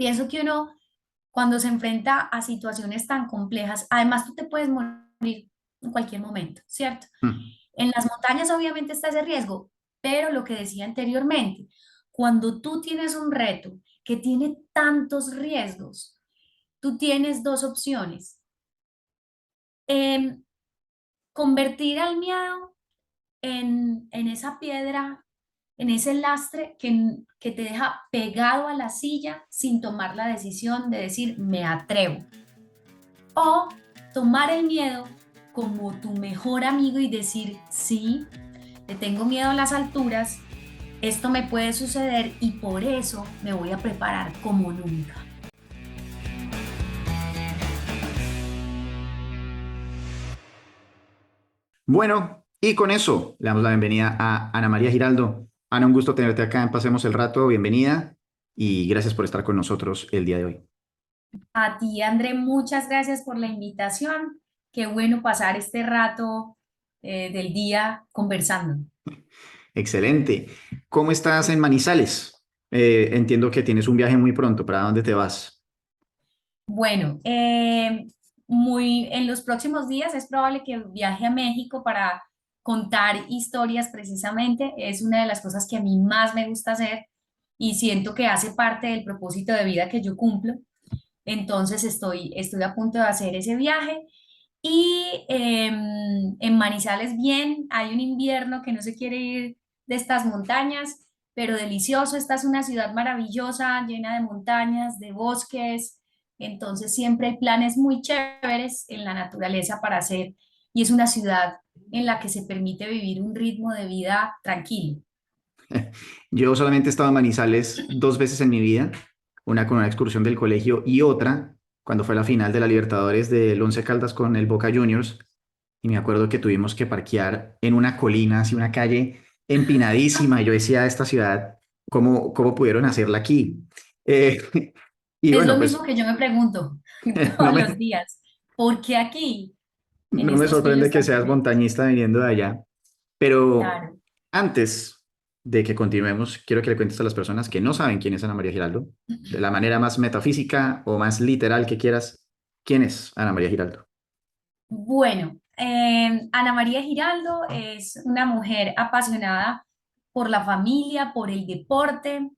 Pienso que uno, cuando se enfrenta a situaciones tan complejas, además tú te puedes morir en cualquier momento, ¿cierto? Mm. En las montañas obviamente está ese riesgo, pero lo que decía anteriormente, cuando tú tienes un reto que tiene tantos riesgos, tú tienes dos opciones. Em, Convertir al miedo en esa piedra, en ese lastre que te deja pegado a la silla sin tomar la decisión de decir, me atrevo. O tomar el miedo como tu mejor amigo y decir, sí, le tengo miedo a las alturas, esto me puede suceder y por eso me voy a preparar como nunca. Bueno, y con eso le damos la bienvenida a Ana María Giraldo. Ana, un gusto tenerte acá en Pasemos el Rato. Bienvenida y gracias por estar con nosotros el día de hoy. A ti, André, muchas gracias por la invitación. Qué bueno pasar este rato del día conversando. Excelente. ¿Cómo estás en Manizales? Entiendo que tienes un viaje muy pronto. ¿Para dónde te vas? Bueno, en los próximos días es probable que viaje a México para contar historias precisamente. Es una de las cosas que a mí más me gusta hacer y siento que hace parte del propósito de vida que yo cumplo. Entonces estoy a punto de hacer ese viaje. Y en Manizales, bien, hay un invierno que no se quiere ir de estas montañas, pero delicioso. Esta es una ciudad maravillosa, llena de montañas, de bosques. Entonces siempre hay planes muy chéveres en la naturaleza para hacer. Y es una ciudad en la que se permite vivir un ritmo de vida tranquilo. Yo solamente he estado en Manizales dos veces en mi vida, una con una excursión del colegio y otra cuando fue la final de la Libertadores del Once Caldas con el Boca Juniors. Y me acuerdo que tuvimos que parquear en una colina, así una calle empinadísima. Y yo decía, esta ciudad, ¿cómo pudieron hacerla aquí? Eh, y Es lo bueno, mismo pues que yo me pregunto no todos los me, días. ¿Por qué aquí, en no me estos sorprende fríos que tan seas tremendos? montañista viniendo de allá. Pero Claro. antes de que continuemos, quiero que le cuentes a las personas que no saben quién es Ana María Giraldo, de la manera más metafísica o más literal que quieras, ¿quién es Ana María Giraldo? Bueno, Ana María Giraldo es una mujer apasionada por la familia, por el deporte.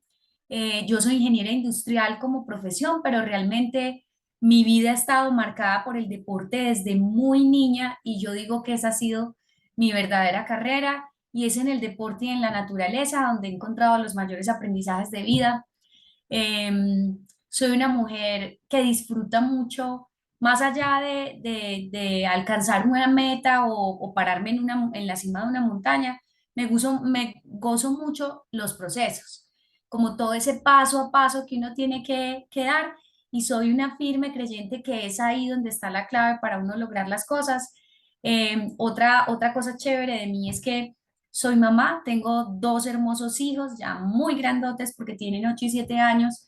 Yo soy ingeniera industrial como profesión, pero realmente mi vida ha estado marcada por el deporte desde muy niña y yo digo que esa ha sido mi verdadera carrera y es en el deporte y en la naturaleza donde he encontrado los mayores aprendizajes de vida. Soy una mujer que disfruta mucho, más allá de alcanzar una meta o pararme en la cima de una montaña, me gozo mucho los procesos, como todo ese paso a paso que uno tiene que dar, y soy una firme creyente que es ahí donde está la clave para uno lograr las cosas. Otra cosa chévere de mí es que soy mamá, tengo dos hermosos hijos, ya muy grandotes porque tienen 8 y 7 años,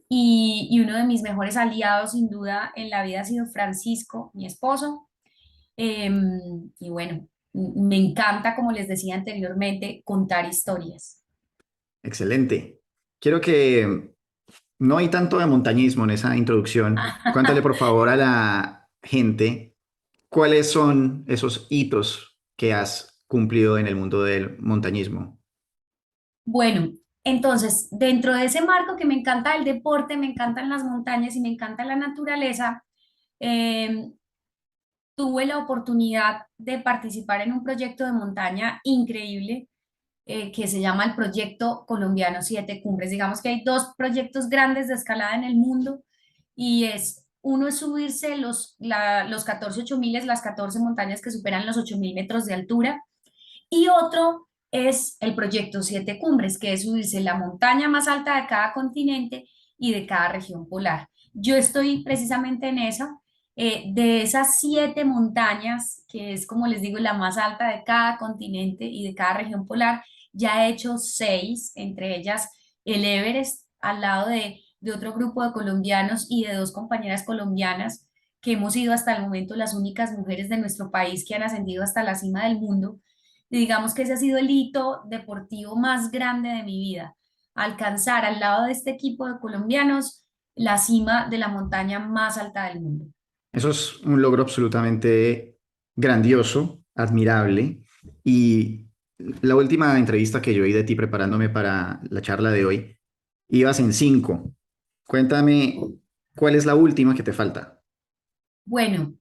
y uno de mis mejores aliados sin duda en la vida ha sido Francisco, mi esposo. Y bueno, me encanta, como les decía anteriormente, contar historias. Excelente. Quiero que no hay tanto de montañismo en esa introducción. Cuéntale por favor a la gente cuáles son esos hitos que has cumplido en el mundo del montañismo. Bueno, entonces, dentro de ese marco que me encanta el deporte, me encantan las montañas y me encanta la naturaleza, eh, tuve la oportunidad de participar en un proyecto de montaña increíble que se llama el Proyecto Colombiano Siete Cumbres. Digamos que hay dos proyectos grandes de escalada en el mundo y uno es subirse los 14 8000, las 14 montañas que superan los 8000 metros de altura, y otro es el Proyecto Siete Cumbres, que es subirse la montaña más alta de cada continente y de cada región polar. Yo estoy precisamente en eso. De esas 7 montañas, que es como les digo, la más alta de cada continente y de cada región polar, ya he hecho 6, entre ellas el Everest, al lado de otro grupo de colombianos y de dos compañeras colombianas, que hemos sido hasta el momento las únicas mujeres de nuestro país que han ascendido hasta la cima del mundo. Y digamos que ese ha sido el hito deportivo más grande de mi vida, alcanzar al lado de este equipo de colombianos la cima de la montaña más alta del mundo. Eso es un logro absolutamente grandioso, admirable. Y la última entrevista que yo oí de ti preparándome para la charla de hoy, ibas en 5. Cuéntame, ¿cuál es la última que te falta? Bueno,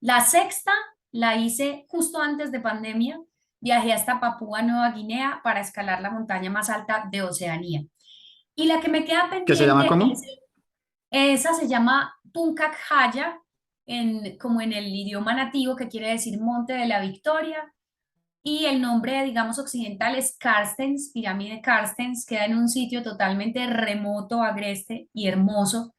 la sexta la hice justo antes de pandemia. Viajé hasta Papúa Nueva Guinea para escalar la montaña más alta de Oceanía. Y la que me queda ¿Qué se llama pendiente es, cómo? esa se llama Puncak Jaya, como en el idioma nativo, que quiere decir Monte de la Victoria. Y el nombre, digamos, occidental es Carstens, Pirámide Carstens, queda en un sitio totalmente remoto, agreste y hermoso.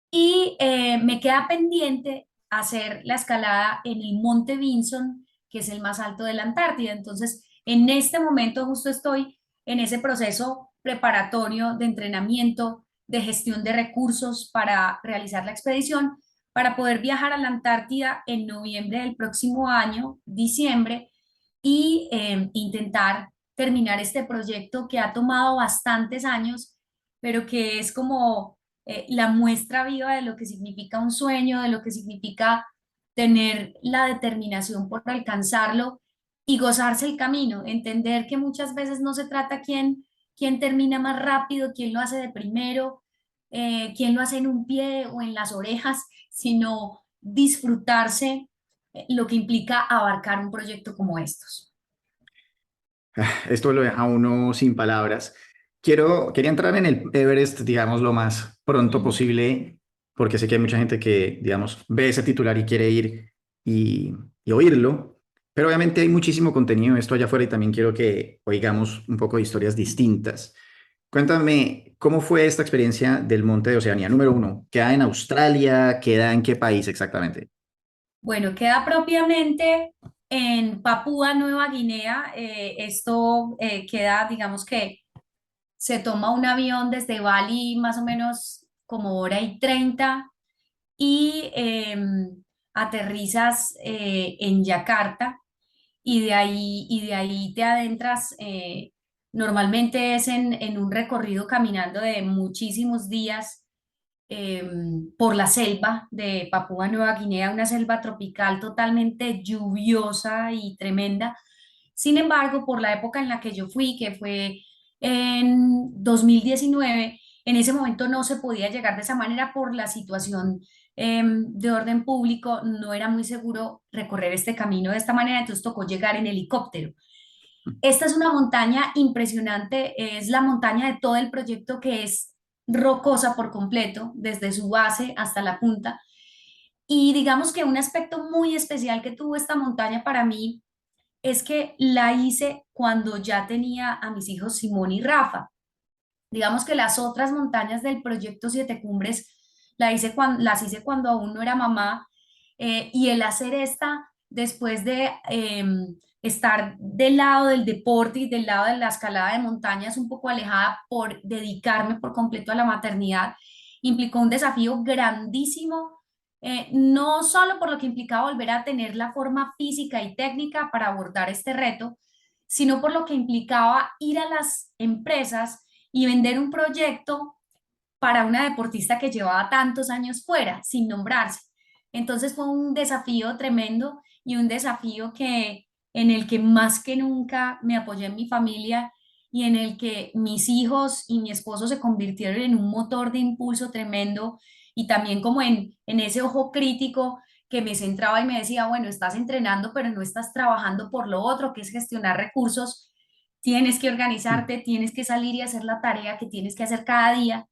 Y me queda pendiente hacer la escalada en el Monte Vinson, que es el más alto de la Antártida. Entonces, en este momento justo estoy en ese proceso preparatorio de entrenamiento, de gestión de recursos para realizar la expedición, para poder viajar a la Antártida en noviembre del próximo año, diciembre, y intentar terminar este proyecto que ha tomado bastantes años, pero que es como la muestra viva de lo que significa un sueño, de lo que significa tener la determinación por alcanzarlo y gozarse el camino, entender que muchas veces no se trata quién termina más rápido, quién lo hace de primero, quién lo hace en un pie o en las orejas, sino disfrutarse lo que implica abarcar un proyecto como estos. Esto lo deja a uno sin palabras. Quería entrar en el Everest, digamos, lo más pronto posible, porque sé que hay mucha gente que, digamos, ve ese titular y quiere ir y oírlo, pero obviamente hay muchísimo contenido de esto allá afuera y también quiero que oigamos un poco de historias distintas. Cuéntame, ¿cómo fue esta experiencia del Monte de Oceanía? Número uno, ¿queda en Australia? ¿Queda en qué país exactamente? Bueno, queda propiamente en Papúa Nueva Guinea. Esto queda, digamos que se toma un avión desde Bali más o menos como hora y 30 y aterrizas en Yakarta y de ahí te adentras. Normalmente es en un recorrido caminando de muchísimos días eh, por la selva de Papúa Nueva Guinea, una selva tropical totalmente lluviosa y tremenda. Sin embargo, por la época en la que yo fui, que fue en 2019, en ese momento no se podía llegar de esa manera por la situación de orden público, no era muy seguro recorrer este camino de esta manera, entonces tocó llegar en helicóptero. Esta es una montaña impresionante, es la montaña de todo el proyecto que es rocosa por completo, desde su base hasta la punta. Y digamos que un aspecto muy especial que tuvo esta montaña para mí es que la hice cuando ya tenía a mis hijos Simón y Rafa. Digamos que las otras montañas del proyecto Siete Cumbres las hice cuando aún no era mamá, y el hacer esta después de estar del lado del deporte y del lado de la escalada de montañas un poco alejada por dedicarme por completo a la maternidad, implicó un desafío grandísimo, no solo por lo que implicaba volver a tener la forma física y técnica para abordar este reto, sino por lo que implicaba ir a las empresas y vender un proyecto para una deportista que llevaba tantos años fuera, sin nombrarse. Entonces fue un desafío tremendo y un desafío en el que más que nunca me apoyé en mi familia y en el que mis hijos y mi esposo se convirtieron en un motor de impulso tremendo y también como en ese ojo crítico que me centraba y me decía, bueno, estás entrenando, pero no estás trabajando por lo otro, que es gestionar recursos. Tienes que organizarte, tienes que salir y hacer la tarea que tienes que hacer cada día.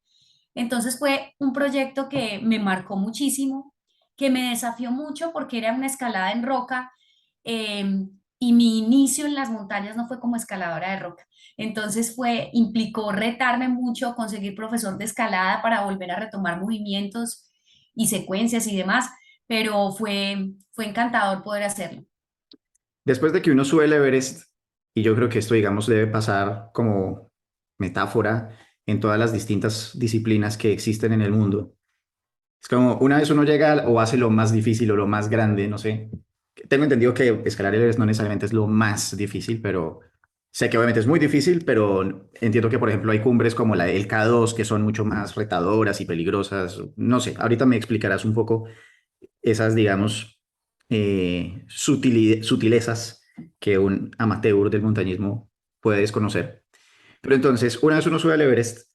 Entonces fue un proyecto que me marcó muchísimo, que me desafió mucho porque era una escalada en roca, eh, y mi inicio en las montañas no fue como escaladora de roca. Entonces implicó retarme mucho, conseguir profesor de escalada para volver a retomar movimientos y secuencias y demás, pero fue encantador poder hacerlo. Después de que uno sube el Everest, y yo creo que esto, digamos, debe pasar como metáfora en todas las distintas disciplinas que existen en el mundo. Es como una vez uno llega o hace lo más difícil o lo más grande, no sé. Tengo entendido que escalar el Everest no necesariamente es lo más difícil, pero Sé que obviamente es muy difícil, pero entiendo que, por ejemplo, hay cumbres como el K2 que son mucho más retadoras y peligrosas. No sé, ahorita me explicarás un poco esas, digamos, sutilezas que un amateur del montañismo puede desconocer. Pero entonces, una vez uno sube al Everest,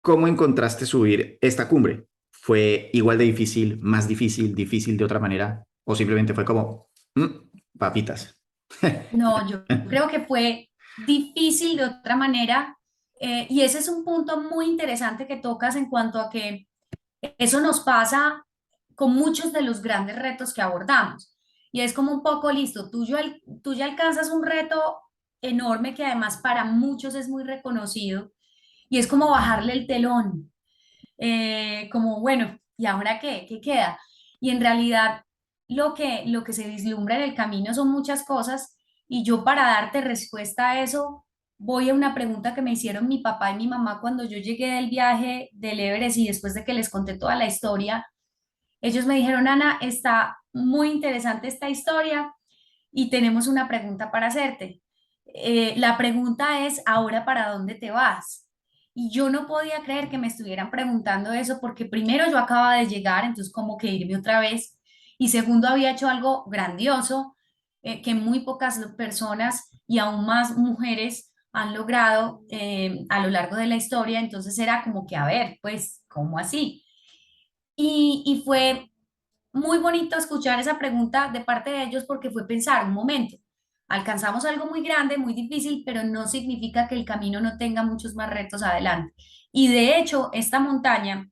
¿cómo encontraste subir esta cumbre? ¿Fue igual de difícil, más difícil, difícil de otra manera? ¿O simplemente fue como, papitas? No, yo creo que fue difícil de otra manera, y ese es un punto muy interesante que tocas en cuanto a que eso nos pasa con muchos de los grandes retos que abordamos. Y es como un poco listo, tú ya alcanzas un reto enorme que además para muchos es muy reconocido y es como bajarle el telón, como bueno, ¿y ahora qué? ¿Qué queda? Y en realidad lo que se vislumbra en el camino son muchas cosas y yo para darte respuesta a eso voy a una pregunta que me hicieron mi papá y mi mamá cuando yo llegué del viaje del Everest y después de que les conté toda la historia, ellos me dijeron, Ana, está muy interesante esta historia y tenemos una pregunta para hacerte. La pregunta es, ¿ahora para dónde te vas? Y yo no podía creer que me estuvieran preguntando eso porque primero yo acababa de llegar, entonces como que irme otra vez, y segundo había hecho algo grandioso que muy pocas personas y aún más mujeres han logrado a lo largo de la historia, entonces era como que, a ver, pues, ¿cómo así? Y fue muy bonito escuchar esa pregunta de parte de ellos porque fue pensar un momento. Alcanzamos algo muy grande, muy difícil, pero no significa que el camino no tenga muchos más retos adelante. Y de hecho, esta montaña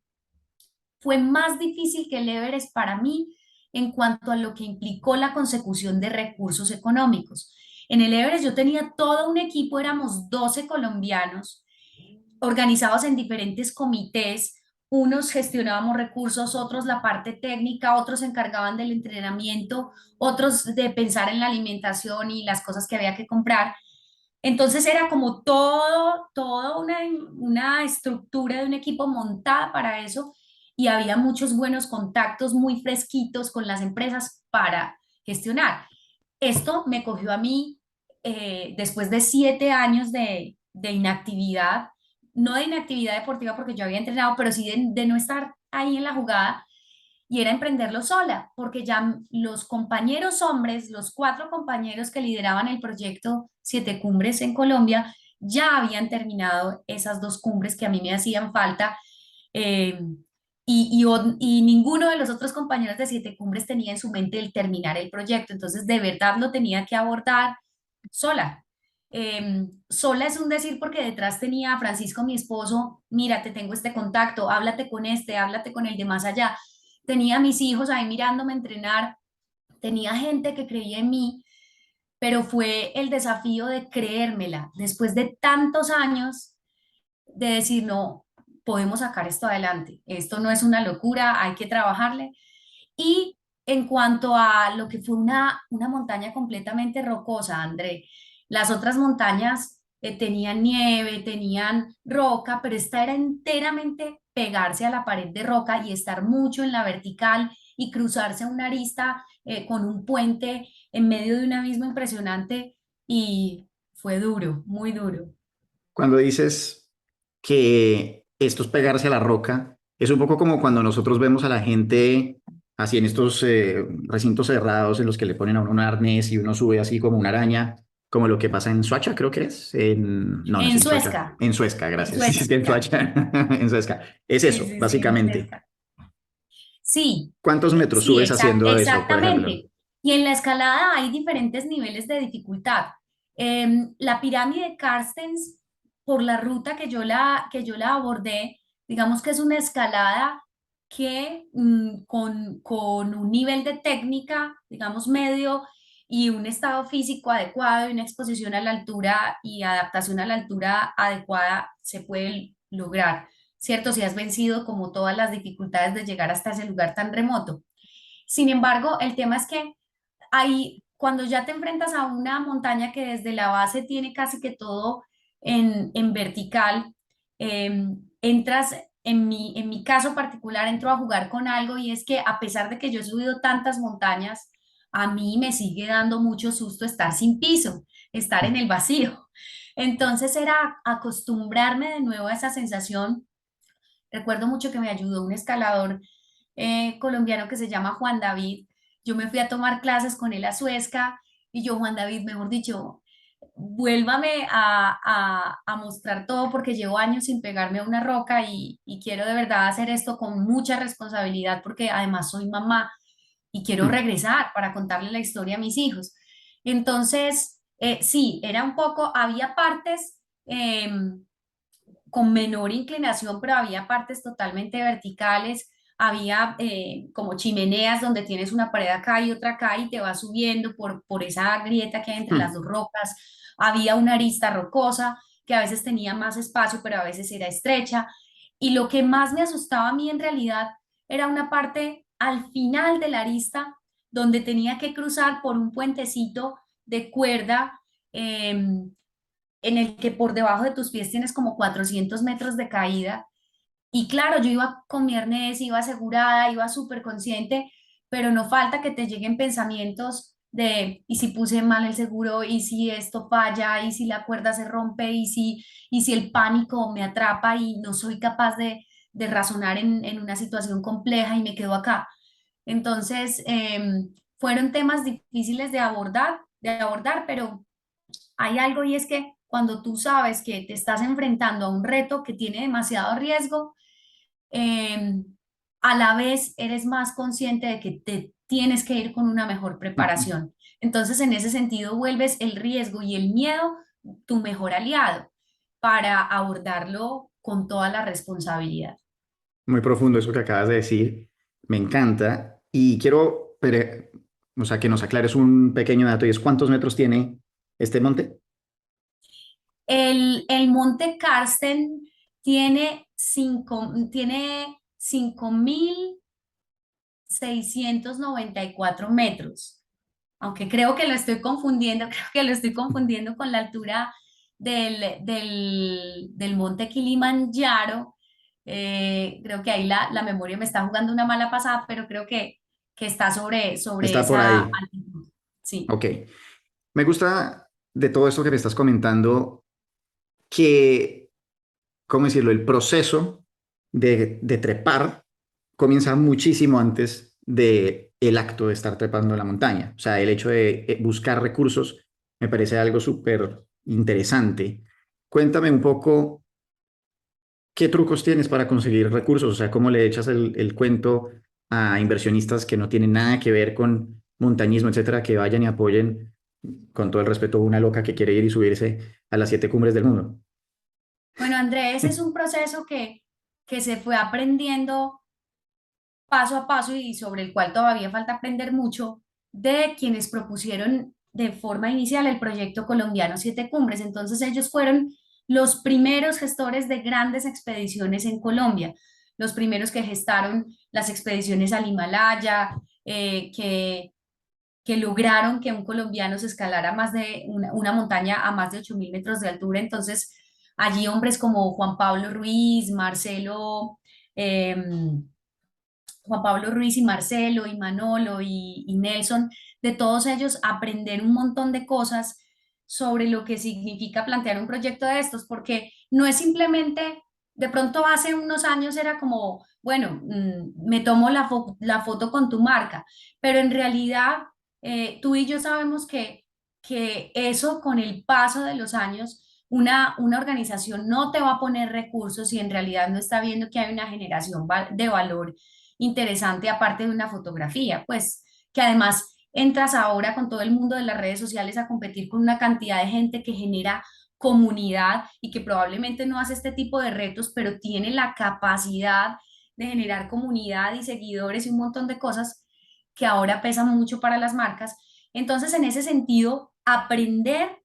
fue más difícil que el Everest para mí en cuanto a lo que implicó la consecución de recursos económicos. En el Everest yo tenía todo un equipo, éramos 12 colombianos organizados en diferentes comités. Unos gestionábamos recursos, otros la parte técnica, otros se encargaban del entrenamiento, otros de pensar en la alimentación y las cosas que había que comprar. Entonces era como todo una estructura de un equipo montada para eso y había muchos buenos contactos muy fresquitos con las empresas para gestionar. Esto me cogió a mí después de 7 años de inactividad, no de inactividad deportiva porque yo había entrenado, pero sí de no estar ahí en la jugada y era emprenderlo sola, porque ya los compañeros hombres, los 4 compañeros que lideraban el proyecto Siete Cumbres en Colombia, ya habían terminado esas 2 cumbres que a mí me hacían falta. eh, y ninguno de los otros compañeros de Siete Cumbres tenía en su mente el terminar el proyecto, entonces de verdad lo tenía que abordar sola. Sola es un decir porque detrás tenía a Francisco, mi esposo, mira, te tengo este contacto, háblate con este, háblate con el de más allá. Tenía a mis hijos ahí mirándome entrenar, tenía gente que creía en mí, pero fue el desafío de creérmela después de tantos años de decir, no, podemos sacar esto adelante, esto no es una locura, hay que trabajarle. Y en cuanto a lo que fue una montaña completamente rocosa, André, las otras montañas tenían nieve, tenían roca, pero esta era enteramente pegarse a la pared de roca y estar mucho en la vertical y cruzarse una arista con un puente en medio de un abismo impresionante y fue duro, muy duro. Cuando dices que esto es pegarse a la roca, es un poco como cuando nosotros vemos a la gente así en estos recintos cerrados en los que le ponen a uno un arnés y uno sube así como una araña, como lo que pasa en Suacha, creo que es. No, no es En en Suacha. Suezca, En Suezca, en gracias. Sí, es que en Suezca. Suacha, en Suezca. Es Sí, eso, sí, sí, en básicamente. Suezca. Sí, ¿Cuántos metros sí, subes haciendo eso, por ejemplo? exactamente. Y en la escalada hay diferentes niveles de dificultad. La pirámide Carstens, por la ruta que yo la abordé, digamos que es una escalada que con un nivel de técnica, digamos, medio y un estado físico adecuado y una exposición a la altura y adaptación a la altura adecuada se puede lograr, ¿cierto? Si has vencido como todas las dificultades de llegar hasta ese lugar tan remoto. Sin embargo, el tema es que ahí, cuando ya te enfrentas a una montaña que desde la base tiene casi que todo en vertical, entras, en mi caso particular, entro a jugar con algo y es que a pesar de que yo he subido tantas montañas, a mí me sigue dando mucho susto estar sin piso, estar en el vacío. Entonces era acostumbrarme de nuevo a esa sensación. Recuerdo mucho que me ayudó un escalador colombiano que se llama Juan David. Yo me fui a tomar clases con él a Suezca y yo, Juan David, mejor dicho, vuélvame a mostrar todo porque llevo años sin pegarme a una roca y quiero de verdad hacer esto con mucha responsabilidad porque además soy mamá y quiero Mm, regresar para contarle la historia a mis hijos. Entonces, sí, era un poco, había partes con menor inclinación, pero había partes totalmente verticales, había como chimeneas donde tienes una pared acá y otra acá y te vas subiendo por esa grieta que hay entre las mm. dos rocas, había una arista rocosa que a veces tenía más espacio, pero a veces era estrecha, y lo que más me asustaba a mí en realidad era una parte al final de la arista donde tenía que cruzar por un puentecito de cuerda. En el que por debajo de tus pies tienes como 400 metros de caída. Y claro, yo iba con mi arnés, iba asegurada, iba súper consciente, pero no falta que te lleguen pensamientos de, ¿y si puse mal el seguro? ¿Y si esto falla? ¿Y si la cuerda se rompe? Y si el pánico me atrapa y no soy capaz de razonar en una situación compleja y me quedo acá? Entonces, fueron temas difíciles de abordar, pero hay algo y es que cuando tú sabes que te estás enfrentando a un reto que tiene demasiado riesgo, eh, a la vez eres más consciente de que te tienes que ir con una mejor preparación. Entonces, en ese sentido, vuelves el riesgo y el miedo tu mejor aliado para abordarlo con toda la responsabilidad. Muy profundo eso que acabas de decir. Me encanta. Y quiero, o sea, que nos aclares un pequeño dato y es ¿cuántos metros tiene este monte? El Monte Karsten tiene 5.694 metros, aunque creo que lo estoy confundiendo, creo que lo estoy confundiendo con la altura del monte Kilimanjaro. Creo que ahí la memoria me está jugando una mala pasada, pero creo que está sobre Está por esa ahí. altitud. Sí. Ok. Me gusta de todo esto que me estás comentando que, ¿cómo decirlo? El proceso de trepar comienza muchísimo antes de el acto de estar trepando la montaña. O sea, el hecho de buscar recursos me parece algo súper interesante. Cuéntame un poco qué trucos tienes para conseguir recursos, o sea, cómo le echas el cuento a inversionistas que no tienen nada que ver con montañismo, etcétera, que vayan y apoyen, con todo el respeto, una loca que quiere ir y subirse a las 7 cumbres del mundo. Bueno, Andrés, ese es un proceso que se fue aprendiendo paso a paso y sobre el cual todavía falta aprender mucho de quienes propusieron de forma inicial el proyecto colombiano Siete Cumbres. Entonces ellos fueron los primeros gestores de grandes expediciones en Colombia, los primeros que gestaron las expediciones al Himalaya, que lograron que un colombiano se escalara más de una montaña a más de 8.000 metros de altura. Entonces allí hombres como em, Juan Pablo Ruiz y Marcelo y Manolo y Nelson, de todos ellos aprender un montón de cosas sobre lo que significa plantear un proyecto de estos, porque no es simplemente, de pronto hace unos años era como, bueno, me tomo la foto con tu marca, pero en realidad tú y yo sabemos que eso con el paso de los años, una organización no te va a poner recursos si en realidad no está viendo que hay una generación de valor interesante aparte de una fotografía, pues que además entras ahora con todo el mundo de las redes sociales a competir con una cantidad de gente que genera comunidad y que probablemente no hace este tipo de retos, pero tiene la capacidad de generar comunidad y seguidores y un montón de cosas que ahora pesan mucho para las marcas. Entonces, en ese sentido, aprender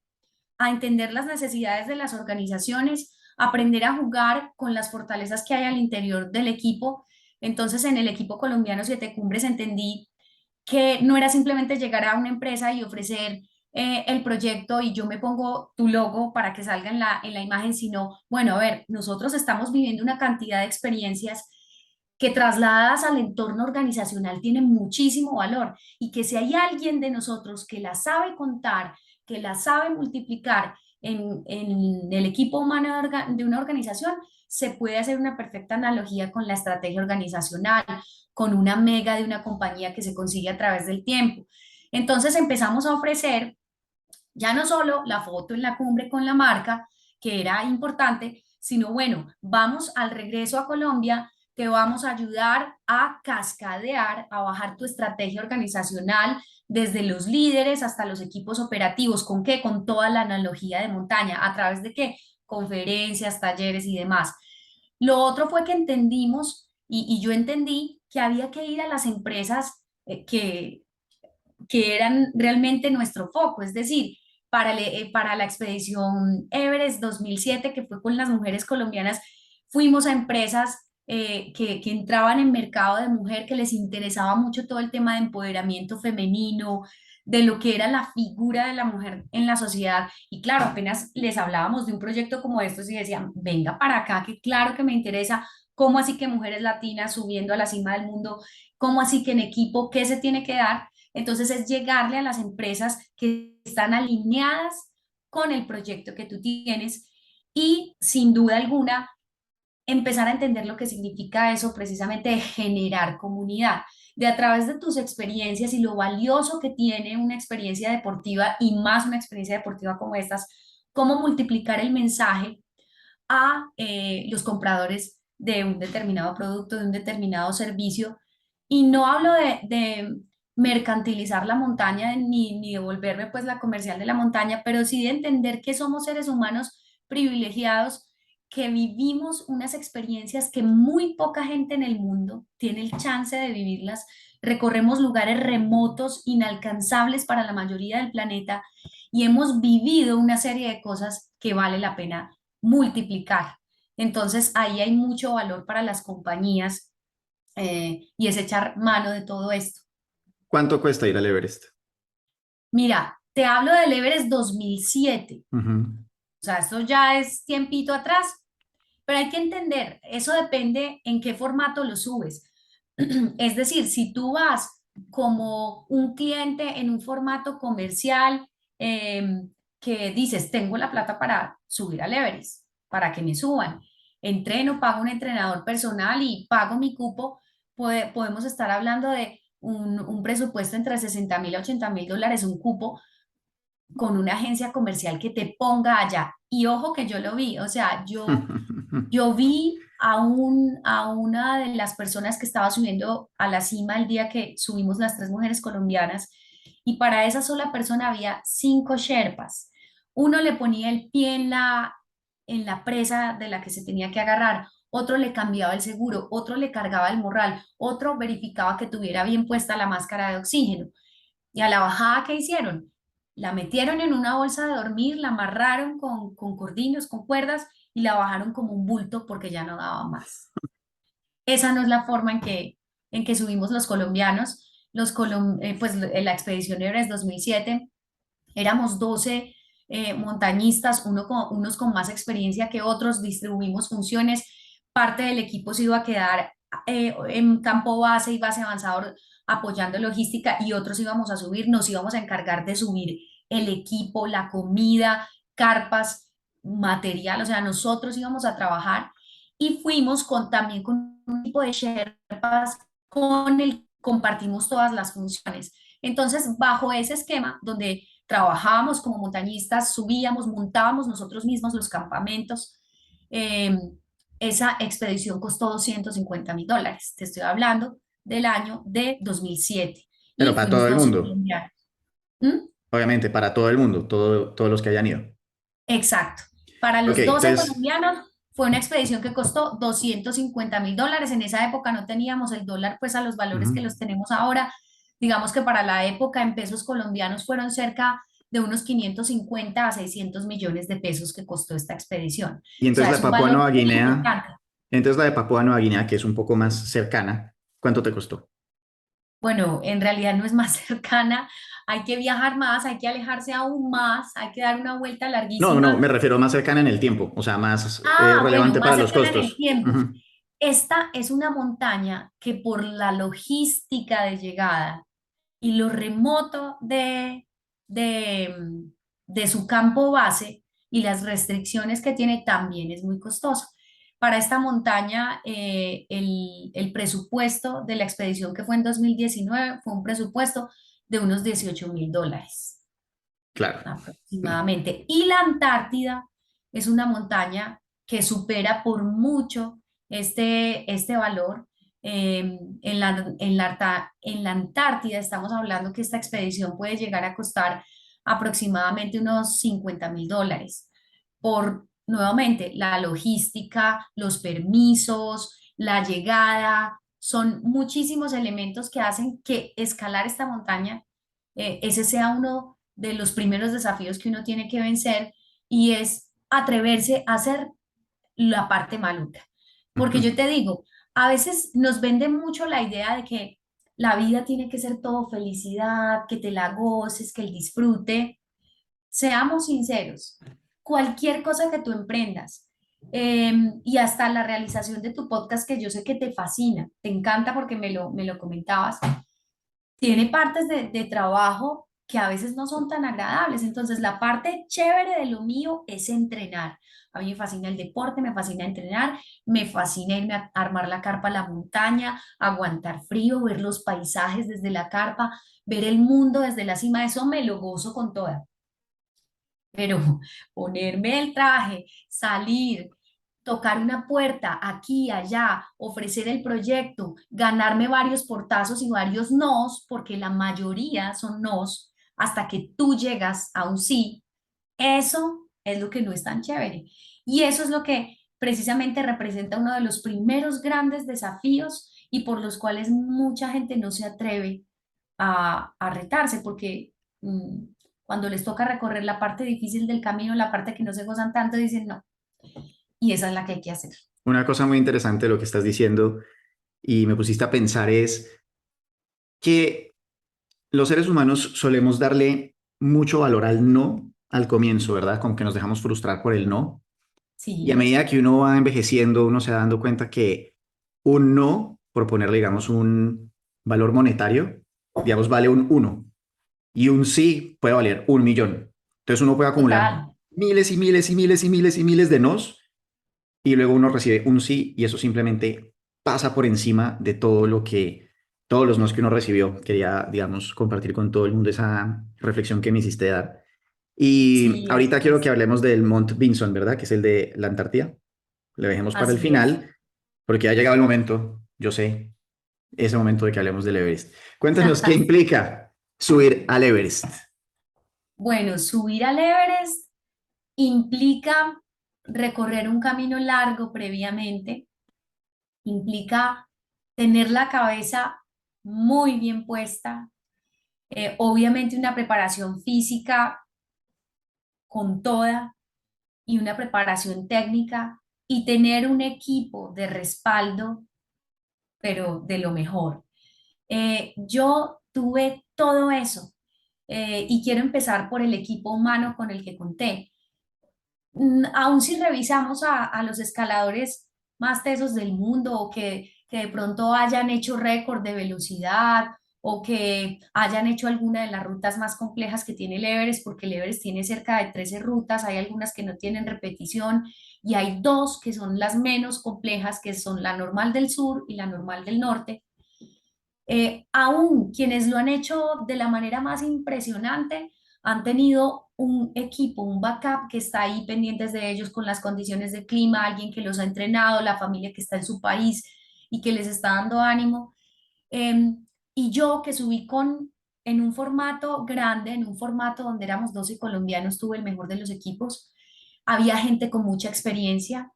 a entender las necesidades de las organizaciones, aprender a jugar con las fortalezas que hay al interior del equipo. Entonces, en el equipo colombiano Siete Cumbres entendí que no era simplemente llegar a una empresa y ofrecer el proyecto y yo me pongo tu logo para que salga en la imagen, sino, bueno, a ver, nosotros estamos viviendo una cantidad de experiencias que trasladadas al entorno organizacional tienen muchísimo valor y que si hay alguien de nosotros que la sabe contar, que la sabe multiplicar en el equipo humano de una organización, se puede hacer una perfecta analogía con la estrategia organizacional, con una mega de una compañía que se consigue a través del tiempo. Entonces empezamos a ofrecer ya no solo la foto en la cumbre con la marca, que era importante, sino bueno, vamos al regreso a Colombia, te vamos a ayudar a cascadear, a bajar tu estrategia organizacional desde los líderes hasta los equipos operativos. ¿Con qué? Con toda la analogía de montaña. ¿A través de qué? Conferencias, talleres y demás. Lo otro fue que entendimos, y yo entendí que había que ir a las empresas que eran realmente nuestro foco, es decir, para la expedición Everest 2007, que fue con las mujeres colombianas, fuimos a empresas que entraban en mercado de mujer, que les interesaba mucho todo el tema de empoderamiento femenino, de lo que era la figura de la mujer en la sociedad. Y claro, apenas les hablábamos de un proyecto como estos y decían, venga para acá, que claro que me interesa. ¿Cómo así que mujeres latinas subiendo a la cima del mundo? ¿Cómo así que en equipo? ¿Qué se tiene que dar? Entonces es llegarle a las empresas que están alineadas con el proyecto que tú tienes y sin duda alguna empezar a entender lo que significa eso, precisamente de generar comunidad, de a través de tus experiencias y lo valioso que tiene una experiencia deportiva y más una experiencia deportiva como estas, cómo multiplicar el mensaje a los compradores de un determinado producto, de un determinado servicio. Y no hablo de mercantilizar la montaña ni de volverme pues la comercial de la montaña, pero sí de entender que somos seres humanos privilegiados que vivimos unas experiencias que muy poca gente en el mundo tiene el chance de vivirlas. Recorremos lugares remotos, inalcanzables para la mayoría del planeta y hemos vivido una serie de cosas que vale la pena multiplicar. Entonces ahí hay mucho valor para las compañías y es echar mano de todo esto. ¿Cuánto cuesta ir al Everest? Mira, te hablo del Everest 2007, Ujú. o sea, esto ya es tiempito atrás, pero hay que entender, eso depende en qué formato lo subes. Es decir, si tú vas como un cliente en un formato comercial que dices, tengo la plata para subir al Everest, para que me suban, entreno, pago un entrenador personal y pago mi cupo, podemos estar hablando de un presupuesto entre 60.000 a 80.000 dólares, un cupo con una agencia comercial que te ponga allá. Y ojo que yo lo vi, o sea, yo vi a una de las personas que estaba subiendo a la cima el día que subimos las tres mujeres colombianas y para esa sola persona había cinco sherpas. Uno le ponía el pie en la presa de la que se tenía que agarrar, otro le cambiaba el seguro, otro le cargaba el morral, otro verificaba que tuviera bien puesta la máscara de oxígeno. Y a la bajada, ¿qué hicieron? La metieron en una bolsa de dormir, la amarraron con cordinos, con cuerdas y la bajaron como un bulto porque ya no daba más. Esa no es la forma en que subimos los colombianos. Pues en la expedición Everest 2007 éramos 12 montañistas, unos con más experiencia que otros, distribuimos funciones, parte del equipo se iba a quedar en campo base y base avanzador apoyando logística y otros íbamos a subir, nos íbamos a encargar de subir el equipo, la comida, carpas, material, o sea, nosotros íbamos a trabajar y fuimos también con un tipo de sherpas con el compartimos todas las funciones. Entonces, bajo ese esquema donde trabajábamos como montañistas, subíamos, montábamos nosotros mismos los campamentos. Eh, esa expedición costó 250.000 dólares. Te estoy hablando del año de 2007 Pero y para fuimos todo el 12 mundo, colombianos. ¿Mm? obviamente, para todo el mundo, todos los que hayan ido. Exacto. Para Ok, los 12 entonces, colombianos fue una expedición que costó 250.000 dólares. En esa época no teníamos el dólar pues a los valores ujú. que los tenemos ahora. Digamos que para la época en pesos colombianos fueron cerca de unos 550 a 600 millones de pesos que costó esta expedición. Y O sea, entonces es la un Papúa valor Nueva muy Guinea, importante. entonces la de Papúa Nueva Guinea, que es un poco más cercana, ¿cuánto te costó? Bueno, en realidad no es más cercana, hay que viajar más, hay que alejarse aún más, hay que dar una vuelta No, no, larguísima. me refiero más cercana en el tiempo, o sea, más Bueno, relevante para más los cercana en el costos. tiempo. Ujú. Esta es una montaña que por la logística de llegada y lo remoto de, de su campo base y las restricciones que tiene también es muy costoso. Para esta montaña, el presupuesto de la expedición que fue en 2019 fue un presupuesto de unos $18.000 Claro. aproximadamente. Y la Antártida es una montaña que supera por mucho este valor. En la Antártida estamos hablando que esta expedición puede llegar a costar aproximadamente unos $50.000 por, nuevamente, la logística, los permisos, la llegada. Son muchísimos elementos que hacen que escalar esta montaña, ese sea uno de los primeros desafíos que uno tiene que vencer, y es atreverse a hacer la parte maluca. Porque yo te digo, a veces nos venden mucho la idea de que la vida tiene que ser todo felicidad, que te la goces, que el disfrute. Seamos sinceros, cualquier cosa que tú emprendas, y hasta la realización de tu podcast, que yo sé que te fascina, te encanta porque me lo comentabas, tiene partes de trabajo que a veces no son tan agradables. Entonces, la parte chévere de lo mío es entrenar. A mí me fascina el deporte, me fascina entrenar, me fascina irme a armar la carpa a la montaña, aguantar frío, ver los paisajes desde la carpa, ver el mundo desde la cima. Eso me lo gozo con toda. Pero ponerme el traje, salir, tocar una puerta aquí, allá, ofrecer el proyecto, ganarme varios portazos y varios nos, porque la mayoría son nos, hasta que tú llegas a un sí, eso es lo que no es tan chévere. Y eso es lo que precisamente representa uno de los primeros grandes desafíos y por los cuales mucha gente no se atreve a retarse, porque cuando les toca recorrer la parte difícil del camino, la parte que no se gozan tanto, dicen no, y esa es la que hay que hacer. Una cosa muy interesante de lo que estás diciendo y me pusiste a pensar es que los seres humanos solemos darle mucho valor al no al comienzo, ¿verdad? Como que nos dejamos frustrar por el no. Y a Sí, medida que uno va envejeciendo, uno se va dando cuenta que un no, por ponerle, digamos, un valor monetario, digamos, vale un uno. Y un sí puede valer 1.000.000. Entonces uno puede acumular total. miles y miles y miles y miles y miles de nos y luego uno recibe un sí y eso simplemente pasa por encima de todo lo que, todos los nos que uno recibió. Quería, digamos, compartir con todo el mundo esa reflexión que me hiciste dar. Y Sí, ahorita así quiero que es. hablemos del Mont Vinson, ¿verdad? Que es el de la Antártida. Le dejemos para el Así es. final, porque ha llegado el momento, yo sé, ese momento de que hablemos del Everest. Cuéntanos qué implica subir al Everest. Bueno, subir al Everest implica recorrer un camino largo previamente, implica tener la cabeza muy bien puesta, obviamente una preparación física con toda y una preparación técnica, y tener un equipo de respaldo, pero de lo mejor. Yo tuve todo eso, y quiero empezar por el equipo humano con el que conté. Aún si revisamos a los escaladores más tesos del mundo, o que de pronto hayan hecho récord de velocidad, o que hayan hecho alguna de las rutas más complejas que tiene el Everest, porque el Everest tiene cerca de 13 rutas, hay algunas que no tienen repetición y hay dos que son las menos complejas, que son la normal del sur y la normal del norte. Aún quienes lo han hecho de la manera más impresionante han tenido un equipo, un backup que está ahí pendientes de ellos con las condiciones de clima, alguien que los ha entrenado, la familia que está en su país y que les está dando ánimo. Y yo que subí en un formato grande, en un formato donde éramos 12 colombianos, tuve el mejor de los equipos. Había gente con mucha experiencia,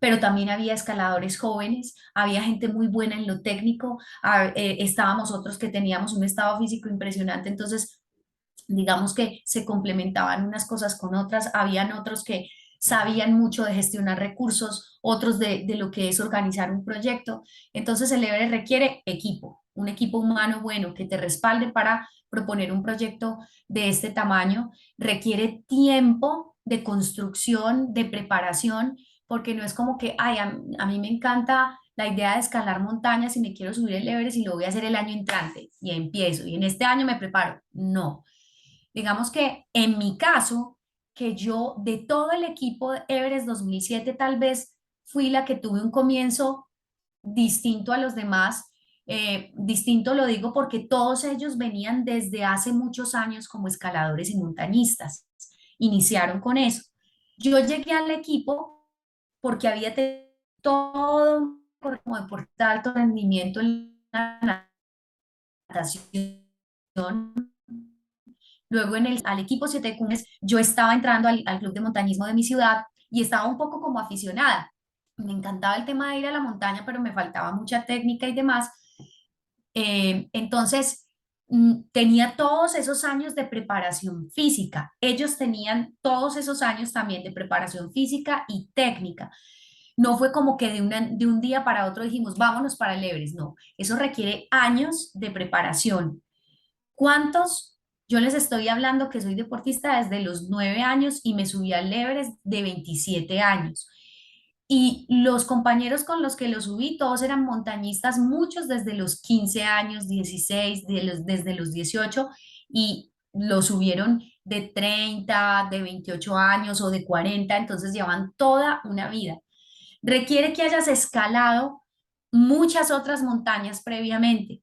pero también había escaladores jóvenes, había gente muy buena en lo técnico, estábamos otros que teníamos un estado físico impresionante. Entonces digamos que se complementaban unas cosas con otras, habían otros que sabían mucho de gestionar recursos, otros de lo que es organizar un proyecto. Entonces el EBRE requiere equipo, un equipo humano bueno que te respalde para proponer un proyecto de este tamaño, requiere tiempo de construcción, de preparación, porque no es como que, ay, a mí me encanta la idea de escalar montañas y me quiero subir el Everest y lo voy a hacer el año entrante y empiezo y en este año me preparo. No, digamos que en mi caso, que yo, de todo el equipo de Everest 2007, tal vez fui la que tuve un comienzo distinto a los demás. Distinto lo digo porque todos ellos venían desde hace muchos años como escaladores y montañistas. Iniciaron con eso. Yo llegué al equipo porque había tenido todo un como deporte de alto rendimiento en la natación. Luego al equipo Siete Cumbres, yo estaba entrando al club de montañismo de mi ciudad y estaba un poco como aficionada. Me encantaba el tema de ir a la montaña, pero me faltaba mucha técnica y demás. Entonces, tenía todos esos años de preparación física. Ellos tenían todos esos años también de preparación física y técnica. No fue como que de un día para otro dijimos, vámonos para el Everest. No, eso requiere años de preparación. ¿Cuántos? Yo les estoy hablando que soy deportista desde los 9 años y me subí al Everest de 27 años. Y los compañeros con los que lo subí, todos eran montañistas, muchos desde los 15 años, 16, desde los 18, y lo subieron de 30, de 28 años o de 40, entonces llevan toda una vida. Requiere que hayas escalado muchas otras montañas previamente.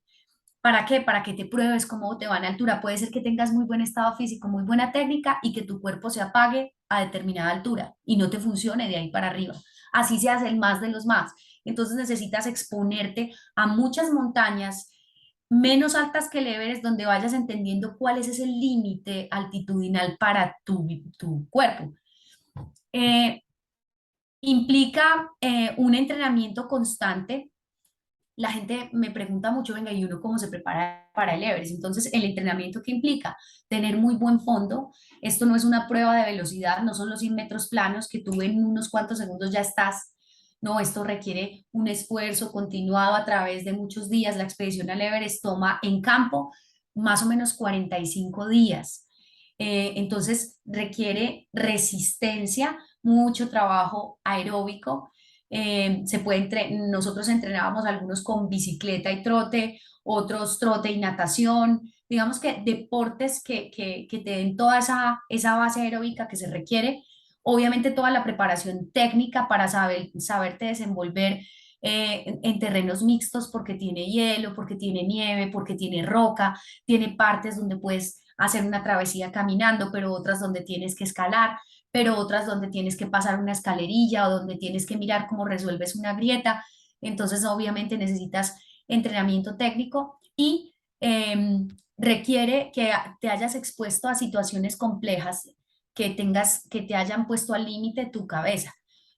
¿Para qué? Para que te pruebes cómo te va en altura. Puede ser que tengas muy buen estado físico, muy buena técnica y que tu cuerpo se apague a determinada altura y no te funcione de ahí para arriba. Así seas el más de los más. Entonces necesitas exponerte a muchas montañas menos altas que el Everest, donde vayas entendiendo cuál es ese límite altitudinal para tu cuerpo. Eh, Implica un entrenamiento constante. La gente me pregunta mucho, venga, ¿y uno cómo se prepara para el Everest? Entonces, el entrenamiento que implica tener muy buen fondo. Esto no es una prueba de velocidad, no son los 100 metros planos que tú en unos cuantos segundos ya estás. No, esto requiere un esfuerzo continuado a través de muchos días. La expedición al Everest toma en campo más o menos 45 días. Entonces, requiere resistencia, mucho trabajo aeróbico. Nosotros entrenábamos algunos con bicicleta y trote, otros trote y natación, digamos que deportes que te den toda esa base aeróbica que se requiere, obviamente toda la preparación técnica para saberte desenvolver en terrenos mixtos porque tiene hielo, porque tiene nieve, porque tiene roca, tiene partes donde puedes hacer una travesía caminando, pero otras donde tienes que escalar, pero otras donde tienes que pasar una escalerilla o donde tienes que mirar cómo resuelves una grieta. Entonces, obviamente necesitas entrenamiento técnico y requiere que te hayas expuesto a situaciones complejas, que te hayan puesto al límite tu cabeza.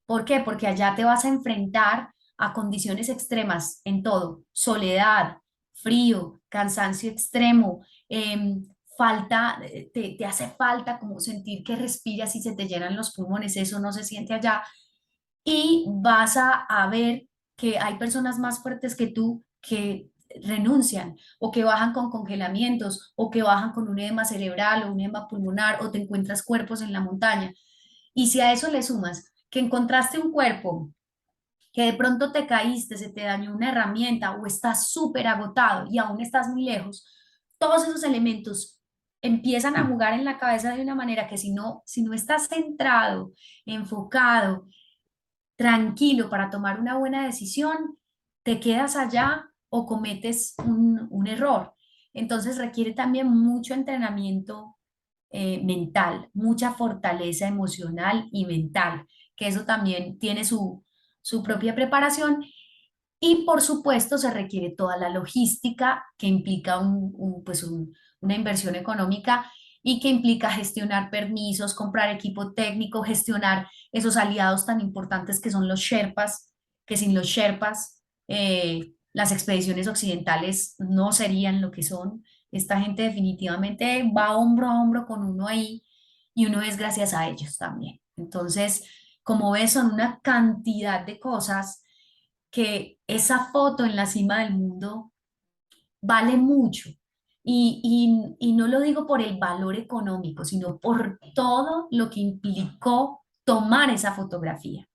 ¿Por qué? Porque allá te vas a enfrentar a condiciones extremas en todo: soledad, frío, cansancio extremo, te hace falta como sentir que respiras y se te llenan los pulmones, eso no se siente allá. Y vas a ver que hay personas más fuertes que tú que renuncian o que bajan con congelamientos o que bajan con un edema cerebral o un edema pulmonar o te encuentras cuerpos en la montaña. Y si a eso le sumas que encontraste un cuerpo que de pronto te caíste, se te dañó una herramienta o estás súper agotado y aún estás muy lejos, todos esos elementos empiezan a jugar en la cabeza de una manera que si no estás centrado, enfocado, tranquilo para tomar una buena decisión, te quedas allá o cometes un error. Entonces requiere también mucho entrenamiento mental, mucha fortaleza emocional y mental, que eso también tiene su propia preparación. Y por supuesto se requiere toda la logística que implica una inversión económica y que implica gestionar permisos, comprar equipo técnico, gestionar esos aliados tan importantes que son los Sherpas, que sin los Sherpas las expediciones occidentales no serían lo que son. Esta gente definitivamente va hombro a hombro con uno ahí y uno es gracias a ellos también. Entonces, como ves, son una cantidad de cosas que esa foto en la cima del mundo vale mucho. Y no lo digo por el valor económico, sino por todo lo que implicó tomar esa fotografía.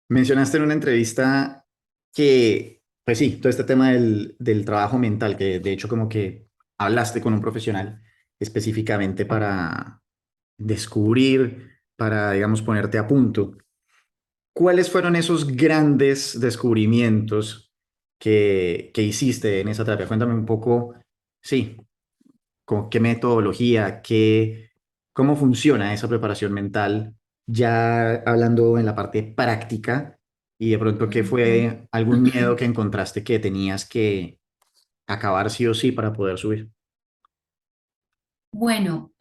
Mencionaste en una entrevista que, pues sí, todo este tema del trabajo mental, que de hecho como que hablaste con un profesional específicamente descubrir, para, digamos, ponerte a punto. ¿Cuáles fueron esos grandes descubrimientos que hiciste en esa terapia? Cuéntame un poco, sí, con qué metodología, cómo funciona esa preparación mental, ya hablando en la parte práctica y de pronto qué Ujú. fue algún miedo que encontraste que tenías que acabar sí o sí para poder subir. Bueno,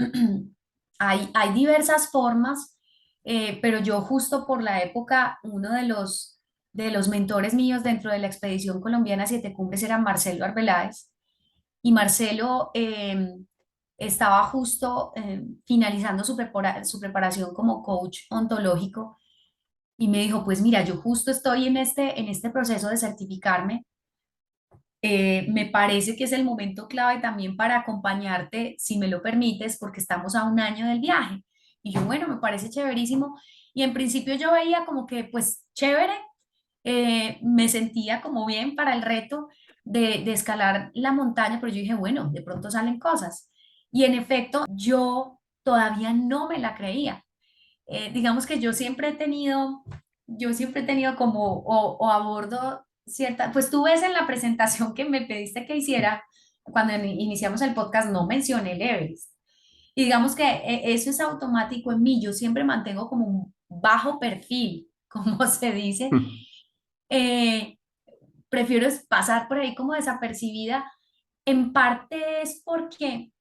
hay diversas formas, pero yo justo por la época, uno de los mentores míos dentro de la expedición colombiana Siete Cumbres era Marcelo Arbeláez. Y Marcelo estaba justo finalizando su preparación como coach ontológico y me dijo, pues mira, yo justo estoy en este proceso de certificarme. Me parece que es el momento clave también para acompañarte, si me lo permites, porque estamos a un año del viaje. Y yo, bueno, me parece chéverísimo. Y en principio yo veía como que, pues, chévere, me sentía como bien para el reto de escalar la montaña, pero yo dije, bueno, de pronto salen cosas. Y en efecto, yo todavía no me la creía. Digamos que yo siempre he tenido como, o abordo cierta, pues tú ves en la presentación que me pediste que hiciera, cuando iniciamos el podcast, no mencioné el Everest. Y digamos que eso es automático en mí, yo siempre mantengo como un bajo perfil, como se dice. Eh, Prefiero pasar por ahí como desapercibida. En parte es porque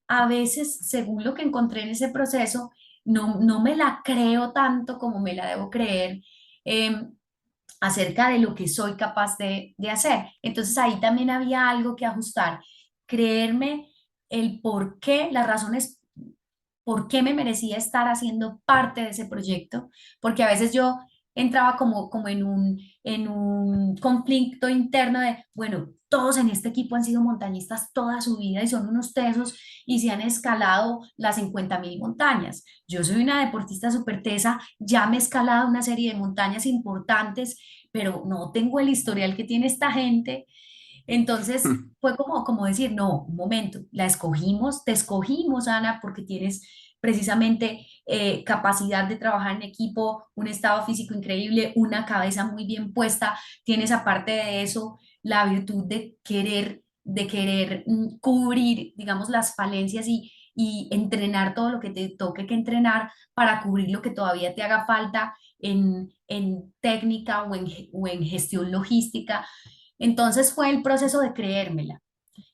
a veces, según lo que encontré en ese proceso, no me la creo tanto como me la debo creer eh, acerca de lo que soy capaz de hacer. Entonces ahí también había algo que ajustar, creerme el por qué, las razones por qué me merecía estar haciendo parte de ese proyecto, porque a veces yo entraba como en un conflicto interno de, bueno, todos en este equipo han sido montañistas toda su vida y son unos tesos y se han escalado las 50.000 montañas. Yo soy una deportista súper tesa, ya me he escalado una serie de montañas importantes, pero no tengo el historial que tiene esta gente. Entonces fue como decir, no, un momento, la escogimos, te escogimos, Ana, porque tienes precisamente capacidad de trabajar en equipo, un estado físico increíble, una cabeza muy bien puesta, tienes aparte de eso la virtud de querer cubrir, digamos, las falencias y entrenar todo lo que te toque que entrenar para cubrir lo que todavía te haga falta en técnica o en gestión logística. Entonces fue el proceso de creérmela.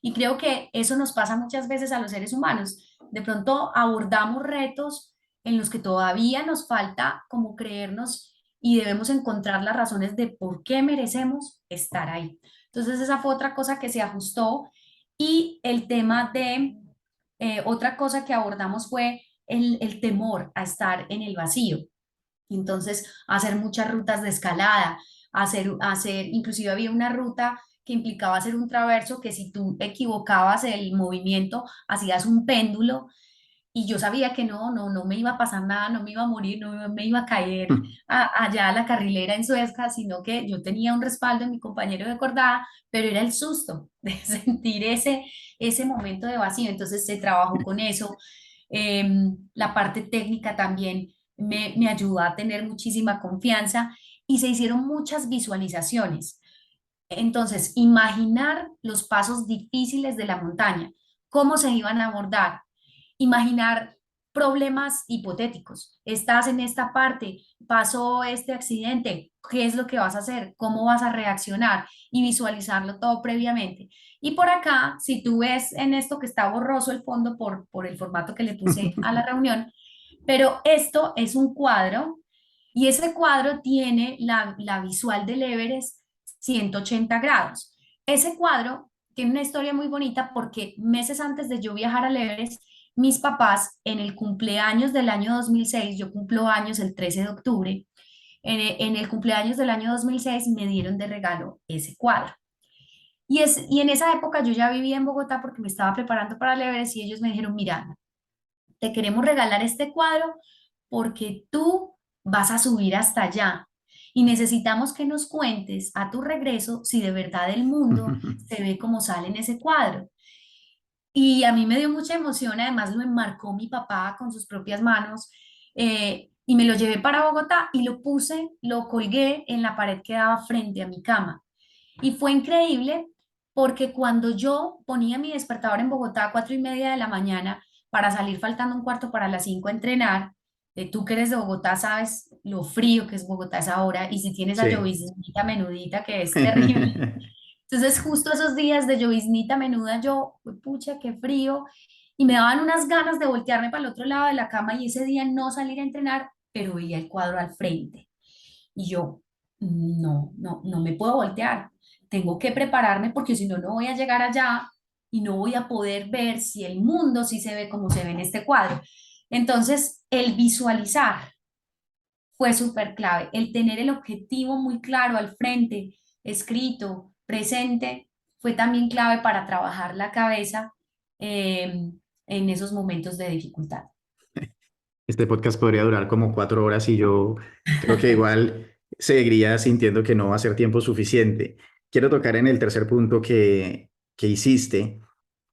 Y creo que eso nos pasa muchas veces a los seres humanos. De pronto abordamos retos en los que todavía nos falta como creernos y debemos encontrar las razones de por qué merecemos estar ahí. Entonces esa fue otra cosa que se ajustó y el tema de, otra cosa que abordamos fue el temor a estar en el vacío. Entonces, hacer muchas rutas de escalada, inclusive había una ruta que implicaba hacer un traverso que si tú equivocabas el movimiento, hacías un péndulo y yo sabía que no me iba a pasar nada, no me iba a morir, no me iba a caer allá a la carrilera en Suezca, sino que yo tenía un respaldo en mi compañero de cordada, pero era el susto de sentir ese momento de vacío. Entonces se trabajó con eso. La parte técnica también me ayudó a tener muchísima confianza y se hicieron muchas visualizaciones. Entonces, imaginar los pasos difíciles de la montaña, cómo se iban a abordar, imaginar problemas hipotéticos. Estás en esta parte, pasó este accidente, ¿qué es lo que vas a hacer? ¿Cómo vas a reaccionar? Y visualizarlo todo previamente. Y por acá, si tú ves en esto que está borroso el fondo por el formato que le puse a la reunión, pero esto es un cuadro y ese cuadro tiene la visual del Everest 180 grados. Ese cuadro tiene una historia muy bonita porque meses antes de yo viajar al Everest, mis papás en el cumpleaños del año 2006, yo cumplo años el 13 de octubre, en el cumpleaños del año 2006 me dieron de regalo ese cuadro. Y en esa época yo ya vivía en Bogotá porque me estaba preparando para el Everest y ellos me dijeron, mira, te queremos regalar este cuadro porque tú vas a subir hasta allá y necesitamos que nos cuentes a tu regreso si de verdad el mundo se ve como sale en ese cuadro. Y a mí me dio mucha emoción, además lo enmarcó mi papá con sus propias manos, y me lo llevé para Bogotá y lo puse, lo colgué en la pared que daba frente a mi cama. Y fue increíble porque cuando yo ponía mi despertador en Bogotá a 4:30 de la mañana para salir faltando un cuarto para las 5 a entrenar, tú que eres de Bogotá sabes lo frío que es Bogotá a esa hora y si tienes a Sí. lloviznita menudita que es terrible. Entonces justo esos días de lloviznita menuda yo, pucha, qué frío, y me daban unas ganas de voltearme para el otro lado de la cama y ese día no salir a entrenar, pero veía el cuadro al frente. Y yo, no, no, no me puedo voltear. Tengo que prepararme porque si no, no voy a llegar allá y no voy a poder ver si el mundo sí se ve como se ve en este cuadro. Entonces, el visualizar fue súper clave. El tener el objetivo muy claro al frente, escrito, presente, fue también clave para trabajar la cabeza en esos momentos de dificultad. Este podcast podría durar como 4 horas y yo creo que igual seguiría sintiendo que no va a ser tiempo suficiente. Quiero tocar en el tercer punto que hiciste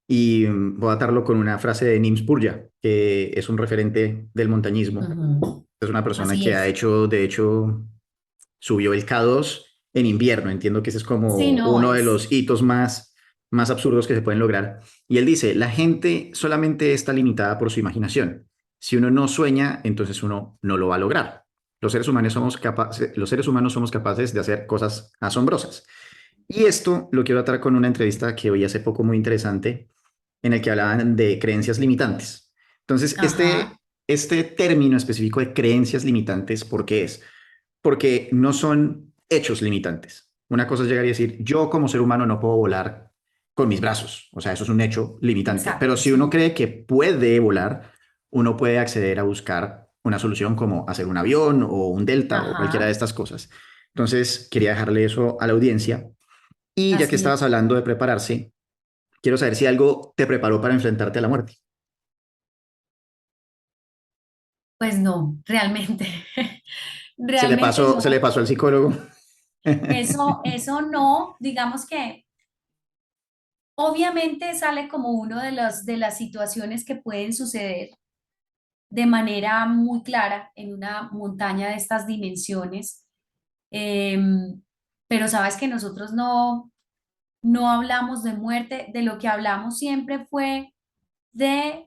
y voy a atarlo con una frase de Nims Purja, que es un referente del montañismo. Ujú. Es una persona Así que ha es. hecho, de hecho, subió el K2 en invierno. Entiendo que ese es Sí, como no, uno de es. los hitos más absurdos que se pueden lograr. Y él dice, la gente solamente está limitada por su imaginación. Si uno no sueña, entonces uno no lo va a lograr. Los seres humanos somos capaces de hacer cosas asombrosas. Y esto lo quiero atar con una entrevista que oí hace poco muy interesante, en el que hablaban de creencias limitantes. Entonces, Ajá, este término específico de creencias limitantes, ¿por qué es? Porque no son hechos limitantes. Una cosa es llegar y decir, yo como ser humano no puedo volar con mis brazos, o sea, eso es un hecho limitante, pero exacto, si uno sí. cree que puede volar, uno puede acceder a buscar una solución como hacer un avión o un delta o cualquiera de Ajá, estas cosas. Entonces, quería dejarle eso a la audiencia. Y ya que así estabas es. hablando de prepararse, quiero saber si algo te preparó para enfrentarte a la muerte. Pues no, realmente, realmente Se le no. pasó al psicólogo. Eso no, digamos que obviamente sale como uno de las situaciones que pueden suceder de manera muy clara en una montaña de estas dimensiones. Em, pero sabes que nosotros no hablamos de muerte, de lo que hablamos siempre fue de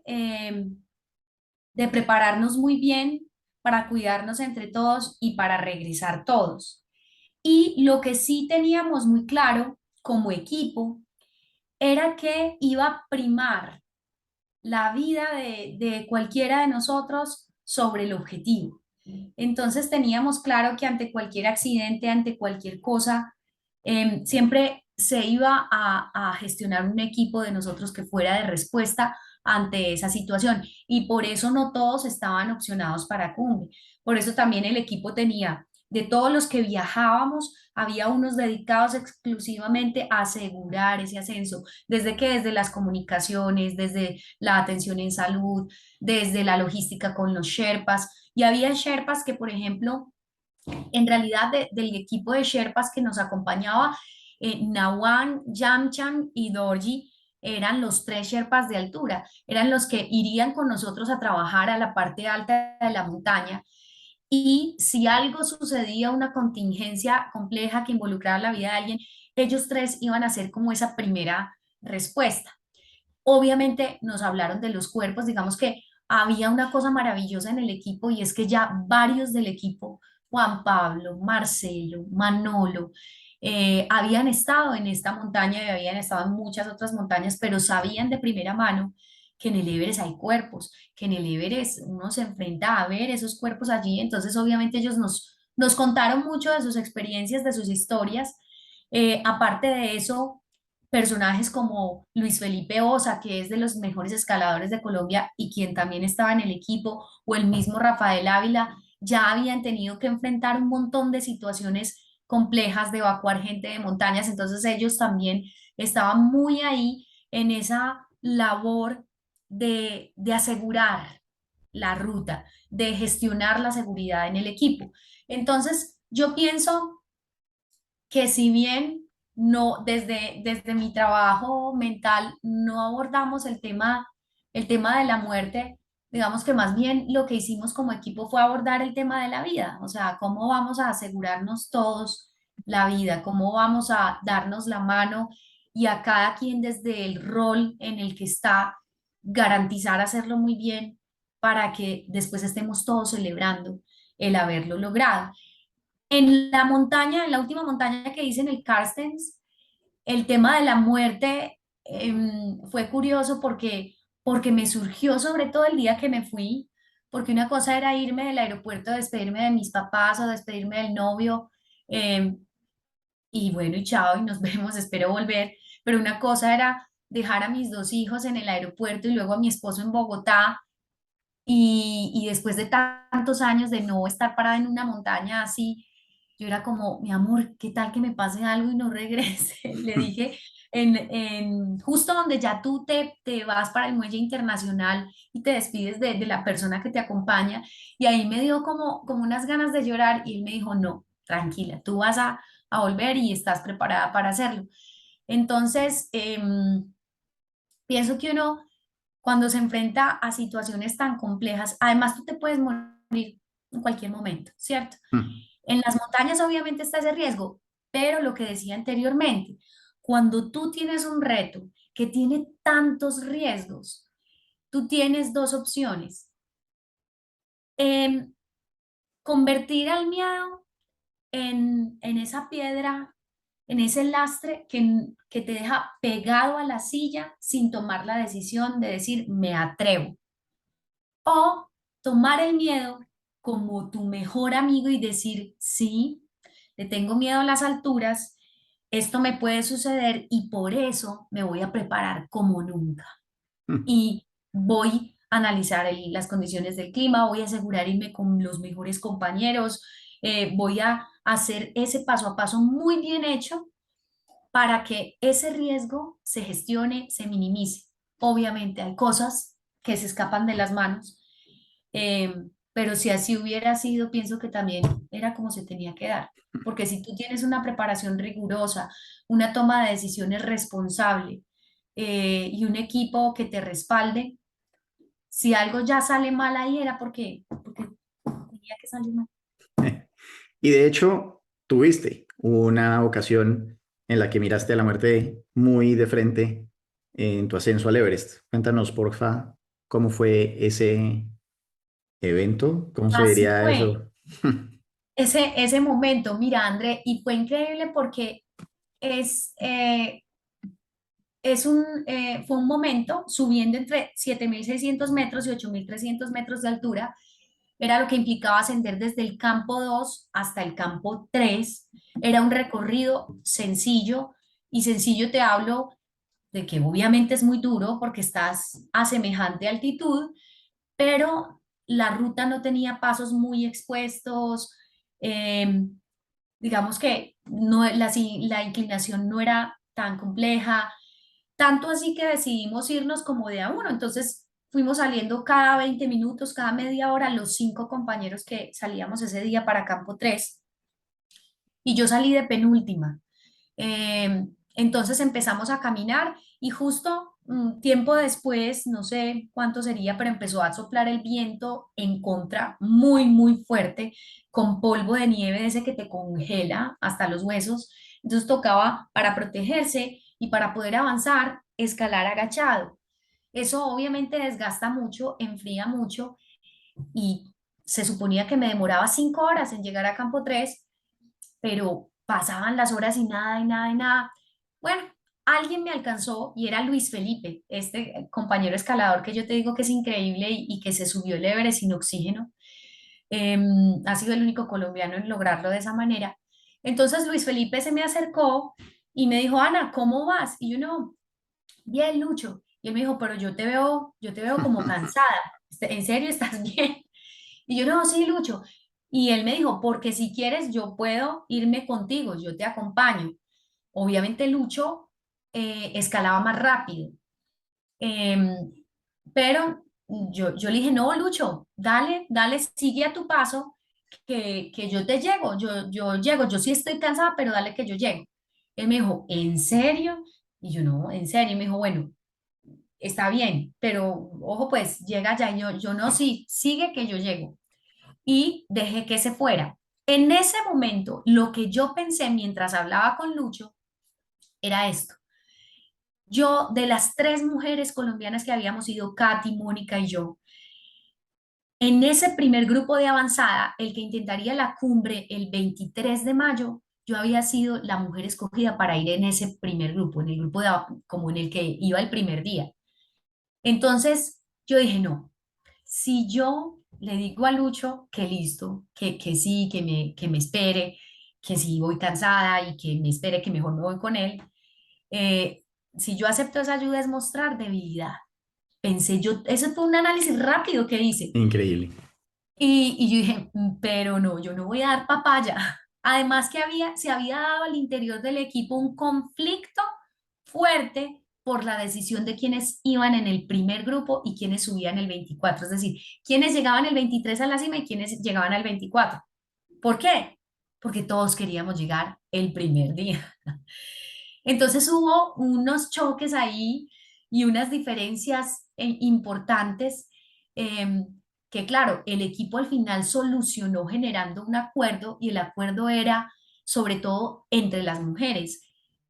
prepararnos muy bien para cuidarnos entre todos y para regresar todos. Y lo que sí teníamos muy claro como equipo era que iba a primar la vida de cualquiera de nosotros sobre el objetivo. Entonces teníamos claro que ante cualquier accidente, ante cualquier cosa, siempre se iba a gestionar un equipo de nosotros que fuera de respuesta ante esa situación. Y por eso no todos estaban opcionados para cumbre. Por eso también el equipo tenía, de todos los que viajábamos, había unos dedicados exclusivamente a asegurar ese ascenso, desde las comunicaciones, desde la atención en salud, desde la logística con los Sherpas. Y había Sherpas que, por ejemplo, en realidad del equipo de Sherpas que nos acompañaba, Nawan, Yamchan y Dorji eran los tres Sherpas de altura, eran los que irían con nosotros a trabajar a la parte alta de la montaña. Y si algo sucedía, una contingencia compleja que involucraba la vida de alguien, ellos tres iban a ser como esa primera respuesta. Obviamente nos hablaron de los cuerpos, digamos que había una cosa maravillosa en el equipo y es que ya varios del equipo, Juan Pablo, Marcelo, Manolo, habían estado en esta montaña y habían estado en muchas otras montañas, pero sabían de primera mano que en el Everest hay cuerpos, que en el Everest uno se enfrenta a ver esos cuerpos allí, entonces obviamente ellos nos contaron mucho de sus experiencias, de sus historias. Aparte de eso, personajes como Luis Felipe Osa, que es de los mejores escaladores de Colombia y quien también estaba en el equipo, o el mismo Rafael Ávila, ya habían tenido que enfrentar un montón de situaciones complejas de evacuar gente de montañas, entonces ellos también estaban muy ahí en esa labor de asegurar la ruta, de gestionar la seguridad en el equipo. Entonces, yo pienso que si bien no, desde mi trabajo mental no abordamos el tema de la muerte. Digamos que más bien lo que hicimos como equipo fue abordar el tema de la vida, o sea, cómo vamos a asegurarnos todos la vida, cómo vamos a darnos la mano y a cada quien desde el rol en el que está, garantizar hacerlo muy bien para que después estemos todos celebrando el haberlo logrado. En la montaña, en la última montaña que hice en el Carstens, el tema de la muerte fue curioso porque me surgió sobre todo el día que me fui, porque una cosa era irme del aeropuerto, despedirme de mis papás o despedirme del novio, em, y bueno, y chao, y nos vemos, espero volver, pero una cosa era dejar a mis dos hijos en el aeropuerto y luego a mi esposo en Bogotá, y después de tantos años de no estar parada en una montaña así, yo era como, mi amor, ¿qué tal que me pase algo y no regrese? Le dije, justo donde ya tú te vas para el muelle internacional y te despides de la persona que te acompaña, y ahí me dio como unas ganas de llorar y él me dijo, no, tranquila, tú vas a volver y estás preparada para hacerlo. Entonces, pienso que uno cuando se enfrenta a situaciones tan complejas, además tú te puedes morir en cualquier momento, ¿cierto? Mm. En las montañas obviamente está ese riesgo, pero lo que decía anteriormente, cuando tú tienes un reto que tiene tantos riesgos, tú tienes dos opciones. Em, Convertir al miedo en esa piedra, en ese lastre que te deja pegado a la silla sin tomar la decisión de decir, me atrevo. O tomar el miedo como tu mejor amigo y decir, sí, le tengo miedo a las alturas, esto me puede suceder y por eso me voy a preparar como nunca. Mm. Y voy a analizar las condiciones del clima, voy a asegurar irme con los mejores compañeros, voy a hacer ese paso a paso muy bien hecho para que ese riesgo se gestione, se minimice. Obviamente hay cosas que se escapan de las manos, pero si así hubiera sido, pienso que también era como se tenía que dar. Porque si tú tienes una preparación rigurosa, una toma de decisiones responsable, y un equipo que te respalde, si algo ya sale mal ahí era porque tenía que salir mal. Y de hecho, tuviste una ocasión en la que miraste a la muerte muy de frente en tu ascenso al Everest. Cuéntanos, porfa, cómo fue ese evento, cómo se Así diría fue. eso. Ese momento, mira, André, y fue increíble porque es, eh, fue un momento subiendo entre 7.600 metros y 8.300 metros de altura. Era lo que implicaba ascender desde el campo 2 hasta el campo 3. Era un recorrido sencillo, y sencillo te hablo de que obviamente es muy duro porque estás a semejante altitud, pero la ruta no tenía pasos muy expuestos. eh, digamos que no, la inclinación no era tan compleja, tanto así que decidimos irnos como de a uno. Entonces fuimos saliendo cada 20 minutos, cada media hora, los cinco compañeros que salíamos ese día para Campo 3, y yo salí de penúltima. Entonces empezamos a caminar y justo tiempo después, no sé cuánto sería, pero empezó a soplar el viento en contra muy, muy fuerte, con polvo de nieve de ese que te congela hasta los huesos. Entonces tocaba, para protegerse y para poder avanzar, escalar agachado. Eso obviamente desgasta mucho, enfría mucho, y se suponía que me demoraba 5 horas en llegar a Campo 3, pero pasaban las horas y nada, y nada, y nada. Bueno, alguien me alcanzó y era Luis Felipe, este compañero escalador que yo te digo que es increíble y que se subió el Everest sin oxígeno. Ha sido el único colombiano en lograrlo de esa manera. Entonces Luis Felipe se me acercó y me dijo, Ana, ¿cómo vas? Y yo no, bien, Lucho. Y él me dijo, pero yo te veo como cansada. ¿En serio estás bien? Y yo, no, sí, Lucho. Y él me dijo, porque si quieres, yo puedo irme contigo, yo te acompaño. Obviamente Lucho escalaba más rápido. Em, pero yo le dije, no, Lucho, dale, dale, sigue a tu paso, que yo te llego, yo llego, yo sí estoy cansada, pero dale que yo llego. Él me dijo, ¿en serio? Y yo, no, en serio. Y me dijo, bueno, está bien, pero ojo, pues llega ya. Y yo no, sí, sigue que yo llego. Y dejé que se fuera. En ese momento, lo que yo pensé mientras hablaba con Lucho era esto. Yo, de las tres mujeres colombianas que habíamos ido, Katy, Mónica y yo, en ese primer grupo de avanzada, el que intentaría la cumbre el 23 de mayo, yo había sido la mujer escogida para ir en ese primer grupo, en el grupo como en el que iba el primer día. Entonces, yo dije, no, si yo le digo a Lucho que listo, que sí, que me espere, que si voy cansada y que me espere, que mejor me voy con él, eh, si yo acepto esa ayuda es mostrar debilidad. Pensé yo, eso fue un análisis rápido que hice. Increíble. Y yo dije, pero no, yo no voy a dar papaya". Además que se había dado al interior del equipo un conflicto fuerte por la decisión de quienes iban en el primer grupo y quienes subían el 24, es decir, quienes llegaban el 23 a la cima y quienes llegaban al 24. ¿Por qué? Porque todos queríamos llegar el primer día. Entonces hubo unos choques ahí y unas diferencias importantes, em, que claro, el equipo al final solucionó generando un acuerdo y el acuerdo era sobre todo entre las mujeres.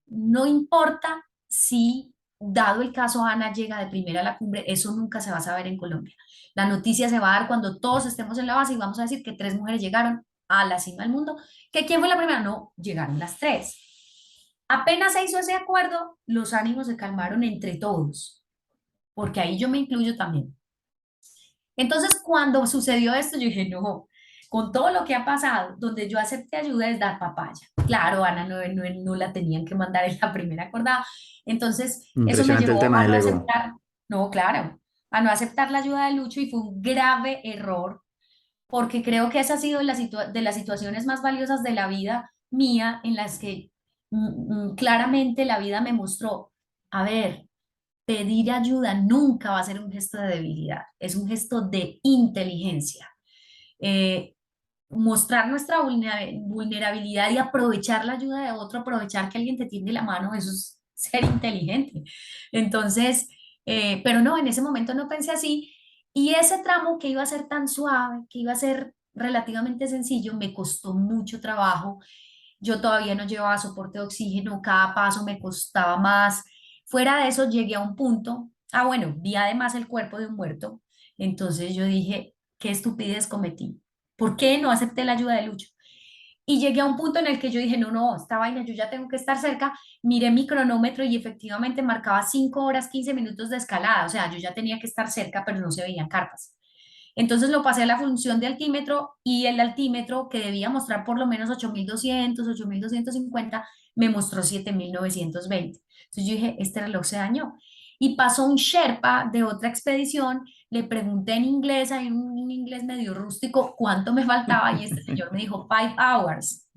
No importa si, dado el caso, Ana llega de primera a la cumbre, eso nunca se va a saber en Colombia. La noticia se va a dar cuando todos estemos en la base y vamos a decir que tres mujeres llegaron a la cima del mundo. ¿Que quién fue la primera? No, llegaron las tres. Apenas se hizo ese acuerdo, los ánimos se calmaron entre todos, porque ahí yo me incluyo también. Entonces, cuando sucedió esto, yo dije, no, con todo lo que ha pasado, donde yo acepté ayuda es dar papaya. Claro, Ana no la tenían que mandar en la primera acordada. Entonces, eso me Impresionante el llevó tema a del no ego. aceptar, no, claro, a no aceptar la ayuda de Lucho y fue un grave error, porque creo que esa ha sido de las situaciones más valiosas de la vida mía en las que claramente la vida me mostró, a ver, pedir ayuda nunca va a ser un gesto de debilidad, es un gesto de inteligencia. Eh, Mostrar nuestra vulnerabilidad y aprovechar la ayuda de otro, aprovechar que alguien te tiende la mano, eso es ser inteligente. Entonces, pero no, en ese momento no pensé así. Y ese tramo que iba a ser tan suave, que iba a ser relativamente sencillo, me costó mucho trabajo. Yo todavía no llevaba soporte de oxígeno, cada paso me costaba más. Fuera de eso, llegué a un punto, bueno, vi además el cuerpo de un muerto, entonces yo dije, qué estupidez cometí. ¿Por qué no acepté la ayuda de Lucho? Y llegué a un punto en el que yo dije, no, no, esta vaina, yo ya tengo que estar cerca. Miré mi cronómetro y efectivamente marcaba 5 horas, 15 minutos de escalada. O sea, yo ya tenía que estar cerca, pero no se veían carpas. Entonces lo pasé a la función de altímetro y el altímetro, que debía mostrar por lo menos 8.200, 8.250, me mostró 7.920. Entonces yo dije, este reloj se dañó. Y pasó un Sherpa de otra expedición, le pregunté en inglés, hay un inglés medio rústico, cuánto me faltaba y este señor me dijo 5 hours.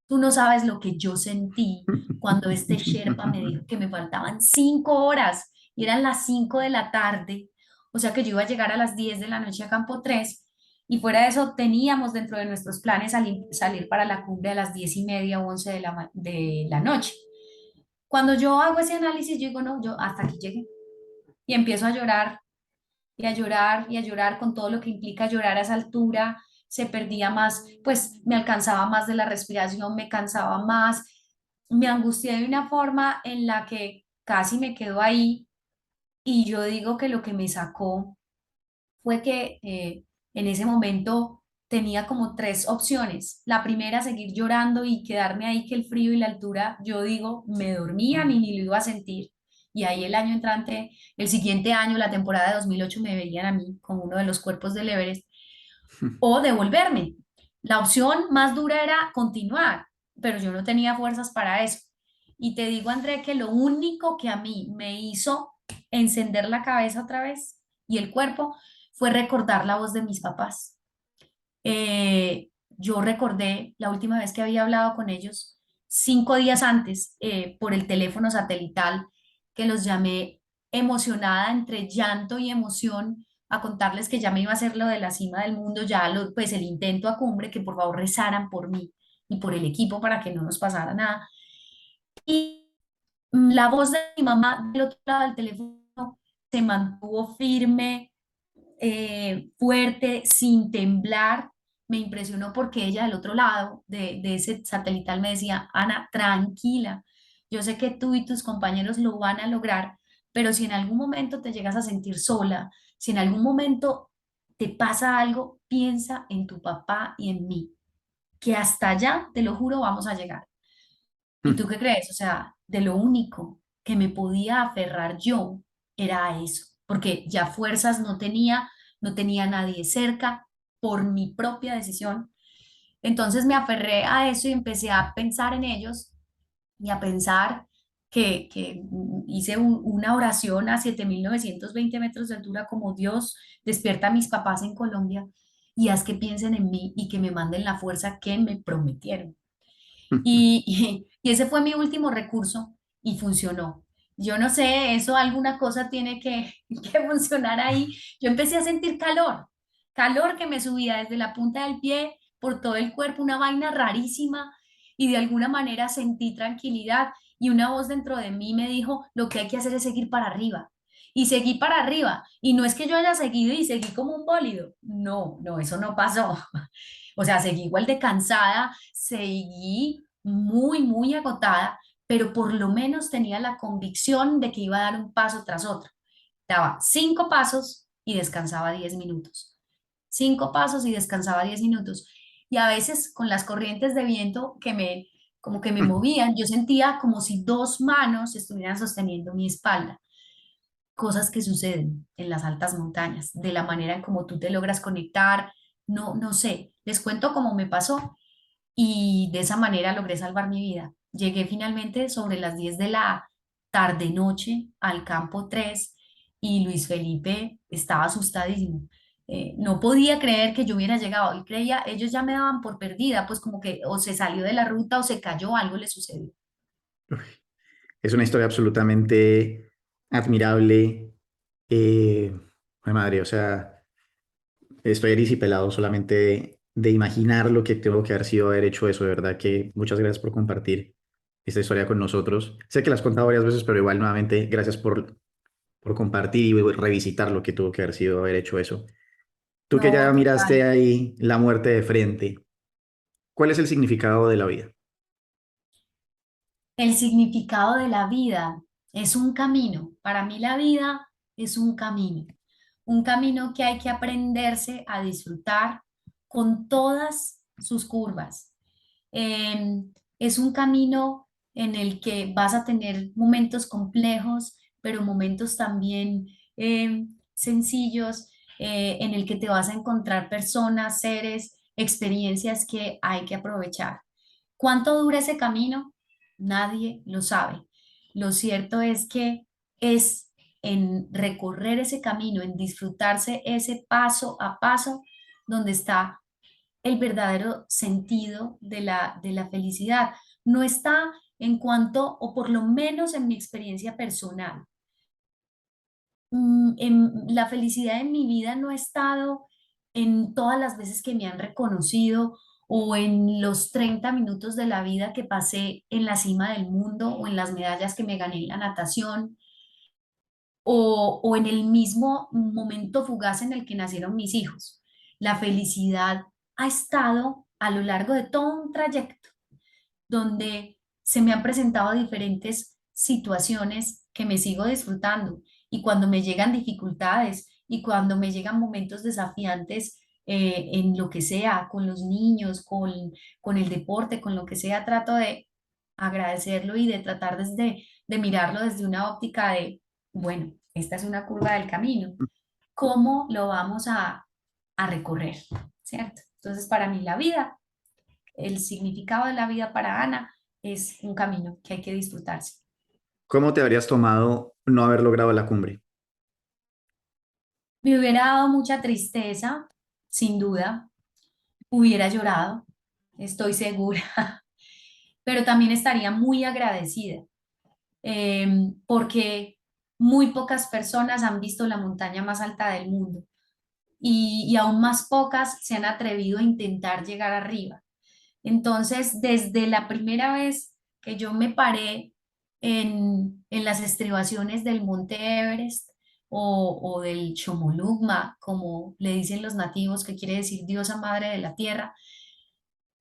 Tú no sabes lo que yo sentí cuando este Sherpa me dijo que me faltaban 5 horas y eran las 5 de la tarde, o sea que yo iba a llegar a las 10 de la noche a Campo 3 y fuera de eso teníamos dentro de nuestros planes salir para la cumbre a las 10:30 o 11 de la noche. Cuando yo hago ese análisis, yo digo, no, yo hasta aquí llegué y empiezo a llorar y a llorar y a llorar con todo lo que implica llorar a esa altura. Se perdía más, pues me alcanzaba más de la respiración, me cansaba más, me angustié de una forma en la que casi me quedo ahí y yo digo que lo que me sacó fue que en ese momento tenía como tres opciones. La primera, seguir llorando y quedarme ahí que el frío y la altura, yo digo, me dormían y ni lo iba a sentir. Y ahí el año entrante, el siguiente año, la temporada de 2008, me veían a mí como uno de los cuerpos del Everest o devolverme. La opción más dura era continuar, pero yo no tenía fuerzas para eso. Y te digo, André, que lo único que a mí me hizo encender la cabeza otra vez y el cuerpo fue recordar la voz de mis papás. Yo recordé la última vez que había hablado con ellos, 5 días antes, por el teléfono satelital, que los llamé emocionada entre llanto y emoción a contarles que ya me iba a hacer lo de la cima del mundo, ya pues el intento a cumbre, que por favor rezaran por mí y por el equipo para que no nos pasara nada. Y la voz de mi mamá del otro lado del teléfono se mantuvo firme, fuerte, sin temblar. Me impresionó porque ella del otro lado de ese satelital me decía, Ana, tranquila, yo sé que tú y tus compañeros lo van a lograr, pero si en algún momento te llegas a sentir sola, si en algún momento te pasa algo, piensa en tu papá y en mí, que hasta allá, te lo juro, vamos a llegar. ¿Y tú Mm, qué crees? O sea, de lo único que me podía aferrar yo era a eso, porque ya fuerzas no tenía, no tenía nadie cerca por mi propia decisión. Entonces me aferré a eso y empecé a pensar en ellos y a pensar que hice una oración a 7.920 metros de altura como Dios despierta a mis papás en Colombia y haz que piensen en mí y que me manden la fuerza que me prometieron. mm, Y ese fue mi último recurso y funcionó. Yo no sé, eso alguna cosa tiene que funcionar ahí. Yo empecé a sentir calor, calor que me subía desde la punta del pie por todo el cuerpo, una vaina rarísima y de alguna manera sentí tranquilidad y una voz dentro de mí me dijo, lo que hay que hacer es seguir para arriba. Y seguí para arriba. Y no es que yo haya seguido y seguí como un bólido. No, no, eso no pasó. O sea, seguí igual de cansada, seguí muy, muy agotada, pero por lo menos tenía la convicción de que iba a dar un paso tras otro. Daba 5 pasos y descansaba 10 minutos. 5 pasos y descansaba 10 minutos. Y a veces con las corrientes de viento como que me mm. movían, yo sentía como si dos manos estuvieran sosteniendo mi espalda. Cosas que suceden en las altas montañas, de la manera en cómo tú te logras conectar, no, no sé, les cuento cómo me pasó y de esa manera logré salvar mi vida. Llegué finalmente sobre las 10 de la tarde-noche al campo 3 y Luis Felipe estaba asustadísimo. No podía creer que yo hubiera llegado. Él creía, ellos ya me daban por perdida, pues como que o se salió de la ruta o se cayó, algo le sucedió. Es una historia absolutamente admirable. Ay, madre, o sea, estoy erisipelado solamente de imaginar lo que tengo que haber sido haber hecho eso. De verdad que muchas gracias por compartir esta historia con nosotros. Sé que la has contado varias veces, pero igual nuevamente gracias por compartir y revisitar lo que tuvo que haber sido haber hecho eso. Tú que No, ya miraste total. ahí la muerte de frente, ¿cuál es el significado de la vida? El significado de la vida es un camino. Para mí la vida es un camino que hay que aprenderse a disfrutar con todas sus curvas. Es un camino en el que vas a tener momentos complejos, pero momentos también sencillos, en el que te vas a encontrar personas, seres, experiencias que hay que aprovechar. ¿Cuánto dura ese camino? Nadie lo sabe. Lo cierto es que es en recorrer ese camino, en disfrutarse ese paso a paso, donde está el verdadero sentido de la felicidad. No está en cuanto, o por lo menos en mi experiencia personal, la felicidad en mi vida no ha estado en todas las veces que me han reconocido o en los 30 minutos de la vida que pasé en la cima del mundo o en las medallas que me gané en la natación o en el mismo momento fugaz en el que nacieron mis hijos. La felicidad ha estado a lo largo de todo un trayecto donde se me han presentado diferentes situaciones que me sigo disfrutando y cuando me llegan dificultades y cuando me llegan momentos desafiantes en lo que sea, con los niños, con el deporte, con lo que sea, trato de agradecerlo y de tratar de mirarlo desde una óptica de, bueno, esta es una curva del camino, ¿cómo lo vamos a recorrer? ¿Cierto? Entonces, para mí la vida, el significado de la vida para Ana es un camino que hay que disfrutarse. ¿Cómo te habrías tomado no haber logrado la cumbre? Me hubiera dado mucha tristeza, sin duda, hubiera llorado, estoy segura, pero también estaría muy agradecida porque muy pocas personas han visto la montaña más alta del mundo y aún más pocas se han atrevido a intentar llegar arriba. Entonces, desde la primera vez que yo me paré en las estribaciones del Monte Everest o del Chomolungma, como le dicen los nativos, que quiere decir diosa madre de la tierra,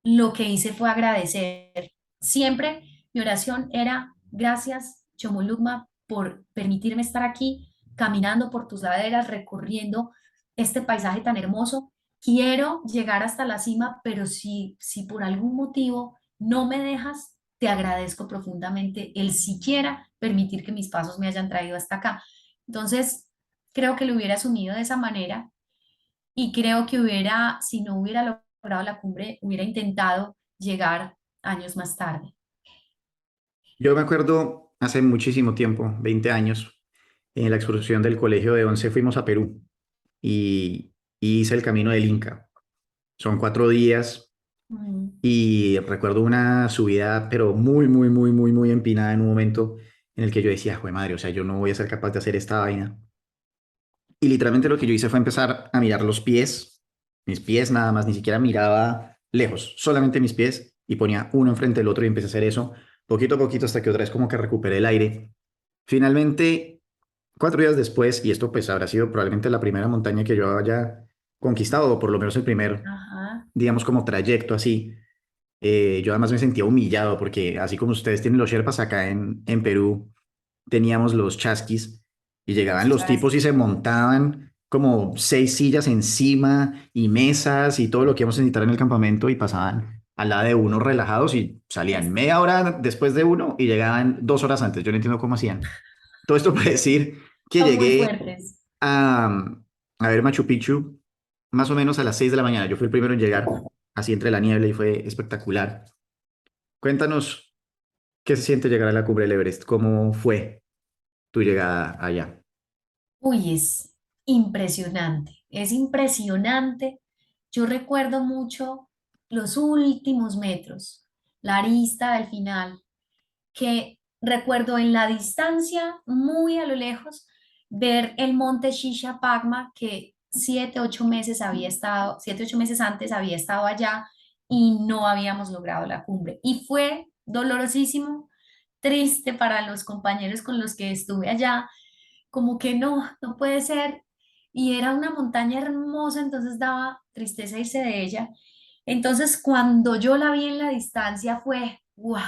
lo que hice fue agradecer. Siempre mi oración era, gracias, Chomolungma, por permitirme estar aquí, caminando por tus laderas, recorriendo este paisaje tan hermoso. Quiero llegar hasta la cima, pero si por algún motivo no me dejas, te agradezco profundamente el siquiera permitir que mis pasos me hayan traído hasta acá. Entonces, creo que lo hubiera asumido de esa manera y creo que hubiera, si no hubiera logrado la cumbre, hubiera intentado llegar años más tarde. Yo me acuerdo hace muchísimo tiempo, 20 años, en la excursión del colegio de 11 fuimos a Perú y hice el camino del Inca. Son 4 días Mm. y recuerdo una subida, pero muy, muy, muy, muy, muy empinada en un momento en el que yo decía, jue madre, o sea, yo no voy a ser capaz de hacer esta vaina. Y literalmente lo que yo hice fue empezar a mirar los pies, mis pies nada más, ni siquiera miraba lejos, solamente mis pies y ponía uno enfrente del otro y empecé a hacer eso poquito a poquito hasta que otra vez como que recuperé el aire. Finalmente, 4 días después, y esto pues habrá sido probablemente la primera montaña que yo haya conquistado, o por lo menos el primer, Ajá. digamos, como trayecto así. Yo además me sentía humillado porque así como ustedes tienen los Sherpas acá en Perú, teníamos los chasquis y llegaban Los los tipos y chasquis. se montaban como 6 sillas encima y mesas y todo lo que íbamos a necesitar en el campamento y pasaban al lado de uno relajados y salían Es media hora después de uno y llegaban 2 horas antes. Yo no entiendo cómo hacían. Todo esto para decir que Son muy llegué fuertes. a ver Machu Picchu más o menos a las 6 de la mañana. Yo fui el primero en llegar, así entre la niebla y fue espectacular. Cuéntanos qué se siente llegar a la cumbre del Everest, cómo fue tu llegada allá. Uy, es impresionante. Es impresionante. Yo recuerdo mucho los últimos metros, la arista del final, que recuerdo en la distancia, muy a lo lejos, ver el monte Shishapangma, que 7, 8 meses había estado, 7, 8 meses antes había estado allá y no habíamos logrado la cumbre. Y fue dolorosísimo, triste para los compañeros con los que estuve allá, como que no, no puede ser. Y era una montaña hermosa, entonces daba tristeza irse de ella. Entonces, cuando yo la vi en la distancia fue, wow,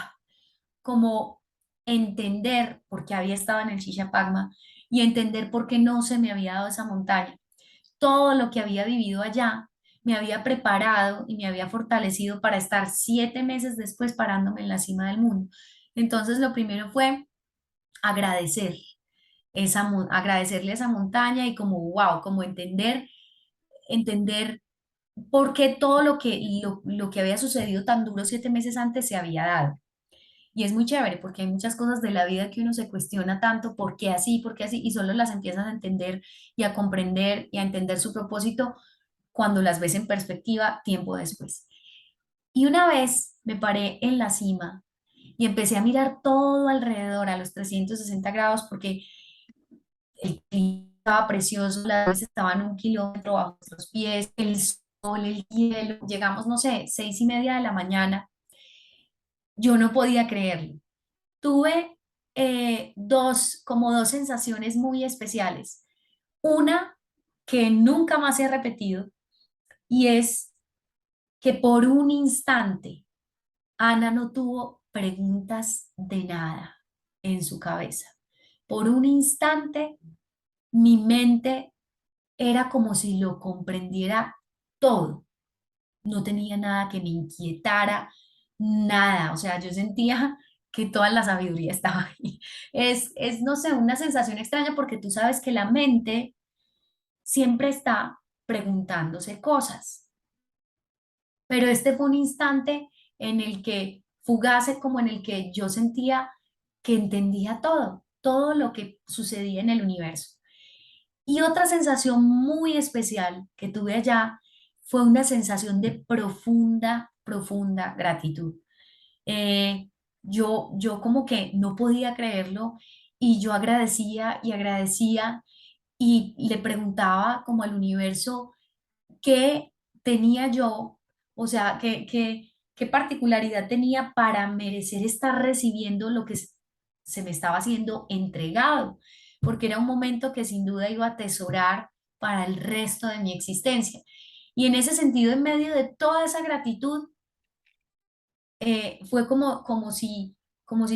como entender por qué había estado en el Shishapangma y entender por qué no se me había dado esa montaña. Todo lo que había vivido allá me había preparado y me había fortalecido para estar 7 meses después parándome en la cima del mundo. Entonces, lo primero fue agradecer agradecerle a esa montaña y como, wow, como entender por qué todo lo que había sucedido tan duro 7 meses antes se había dado. Y es muy chévere porque hay muchas cosas de la vida que uno se cuestiona tanto, por qué así, y solo las empiezas a entender y a comprender y a entender su propósito cuando las ves en perspectiva tiempo después. Y una vez me paré en la cima y empecé a mirar todo alrededor a los 360 grados porque el clima estaba precioso, las nubes estaban 1 kilómetro bajo nuestros pies, el sol, el hielo, llegamos, no sé, 6:30 de la mañana, yo no podía creerlo. Tuve como dos sensaciones muy especiales. Una que nunca más he repetido y es que por un instante Ana no tuvo preguntas de nada en su cabeza. Por un instante mi mente era como si lo comprendiera todo. No tenía nada que me inquietara, nada. O sea, yo sentía que toda la sabiduría estaba ahí. No sé, una sensación extraña porque tú sabes que la mente siempre está preguntándose cosas. Pero este fue un instante en el que, fugaz, como en el que yo sentía que entendía todo, todo lo que sucedía en el universo. Y otra sensación muy especial que tuve allá fue una sensación de profunda, profunda gratitud. Yo como que no podía creerlo y yo agradecía y agradecía y le preguntaba como al universo qué tenía yo, o sea, ¿Qué particularidad tenía para merecer estar recibiendo lo que se me estaba siendo entregado? Porque era un momento que sin duda iba a atesorar para el resto de mi existencia. Y en ese sentido, en medio de toda esa gratitud, fue como si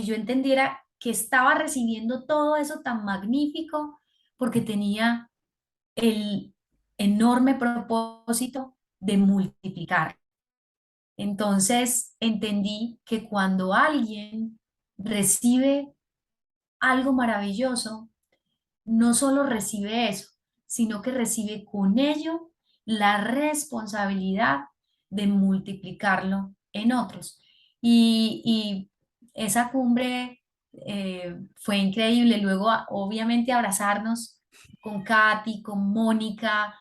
yo entendiera que estaba recibiendo todo eso tan magnífico porque tenía el enorme propósito de multiplicar. Entonces entendí que cuando alguien recibe algo maravilloso, no solo recibe eso, sino que recibe con ello la responsabilidad de multiplicarlo en otros. Y esa cumbre fue increíble. Luego, obviamente, abrazarnos con Katy, con Mónica,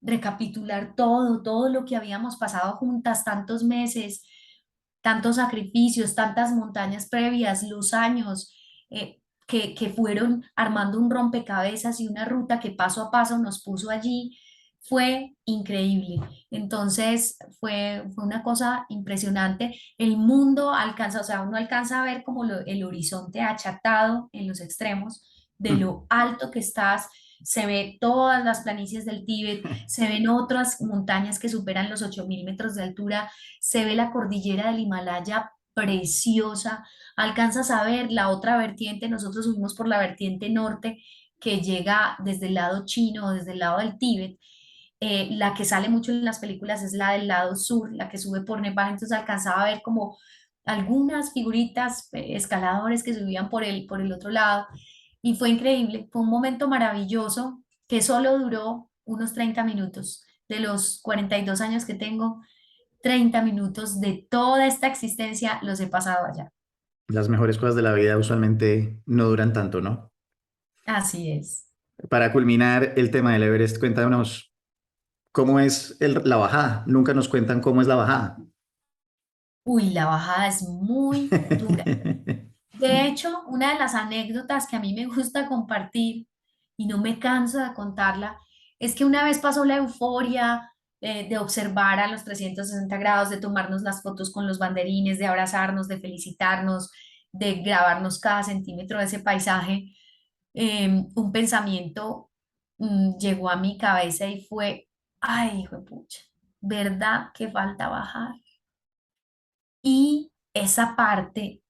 recapitular todo lo que habíamos pasado juntas, tantos meses, tantos sacrificios, tantas montañas previas, los años que fueron armando un rompecabezas y una ruta que paso a paso nos puso allí, fue increíble. Entonces fue una cosa impresionante. El mundo alcanza, o sea, uno alcanza a ver como el horizonte achatado en los extremos de lo alto que estás. Se ve todas las planicies del Tíbet, se ven otras montañas que superan los 8.000 metros de altura, se ve la cordillera del Himalaya preciosa, alcanzas a ver la otra vertiente, nosotros subimos por la vertiente norte que llega desde el lado chino o desde el lado del Tíbet. La que sale mucho en las películas es la del lado sur, la que sube por Nepal, entonces alcanzaba a ver como algunas figuritas, escaladores que subían por el otro lado y fue increíble, fue un momento maravilloso que solo duró unos 30 minutos. De los 42 años que tengo, 30 minutos de toda esta existencia los he pasado allá. Las mejores cosas de la vida usualmente no duran tanto, ¿no? Así es. Para culminar el tema del Everest, cuéntanos cómo es la bajada. Nunca nos cuentan cómo es la bajada. Uy, la bajada es muy dura. De hecho, una de las anécdotas que a mí me gusta compartir y no me canso de contarla es que una vez pasó la euforia de observar a los 360 grados, de tomarnos las fotos con los banderines, de abrazarnos, de felicitarnos, de grabarnos cada centímetro de ese paisaje. Un pensamiento llegó a mi cabeza y fue, ay, hijo de pucha, ¿verdad que falta bajar? Y esa parte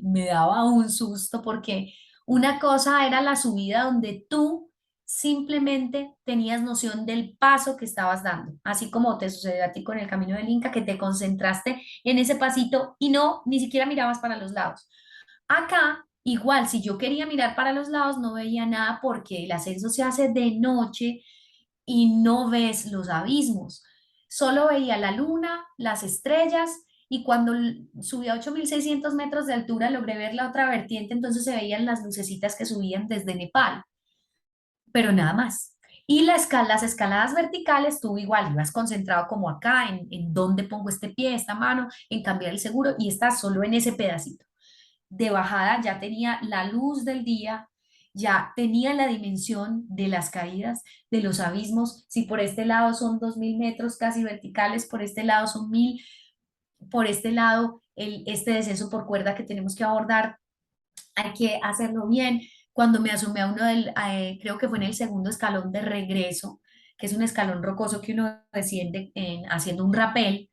me daba un susto porque una cosa era la subida donde tú simplemente tenías noción del paso que estabas dando, así como te sucedió a ti con el Camino del Inca, que te concentraste en ese pasito y no, ni siquiera mirabas para los lados. Acá, igual, si yo quería mirar para los lados, no veía nada porque el ascenso se hace de noche y no ves los abismos. Solo veía la luna, las estrellas y cuando subí a 8.600 metros de altura logré ver la otra vertiente, entonces se veían las lucecitas que subían desde Nepal, pero nada más. Y las escaladas verticales, tú igual ibas concentrado como acá, en dónde pongo este pie, esta mano, en cambiar el seguro y estás solo en ese pedacito. De bajada ya tenía la luz del día, ya tenía la dimensión de las caídas, de los abismos. Si por este lado son 2.000 metros casi verticales, por este lado son 1.000, por este lado este descenso por cuerda que tenemos que abordar, hay que hacerlo bien. Cuando me asomé a uno creo que fue en el segundo escalón de regreso, que es un escalón rocoso que uno desciende haciendo un rapel,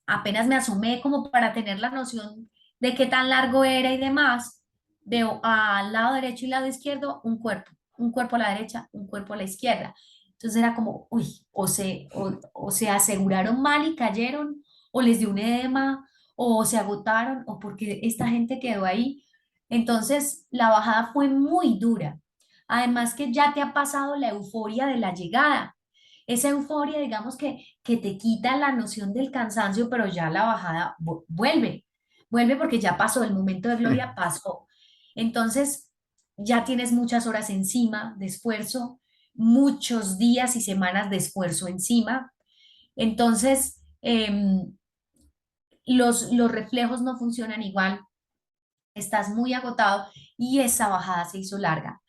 apenas me asomé como para tener la noción de qué tan largo era y demás, veo al lado derecho y lado izquierdo un cuerpo a la derecha, un cuerpo a la izquierda. Entonces era como, uy, o se aseguraron mal y cayeron, o les dio un edema, o se agotaron, o porque esta gente quedó ahí. Entonces la bajada fue muy dura. Además que ya te ha pasado la euforia de la llegada. Esa euforia, digamos que te quita la noción del cansancio, pero ya la bajada vuelve porque ya pasó, el momento de gloria pasó. Entonces, ya tienes muchas horas encima de esfuerzo, muchos días y semanas de esfuerzo encima. Entonces, los reflejos no funcionan igual, estás muy agotado y esa bajada se hizo larga.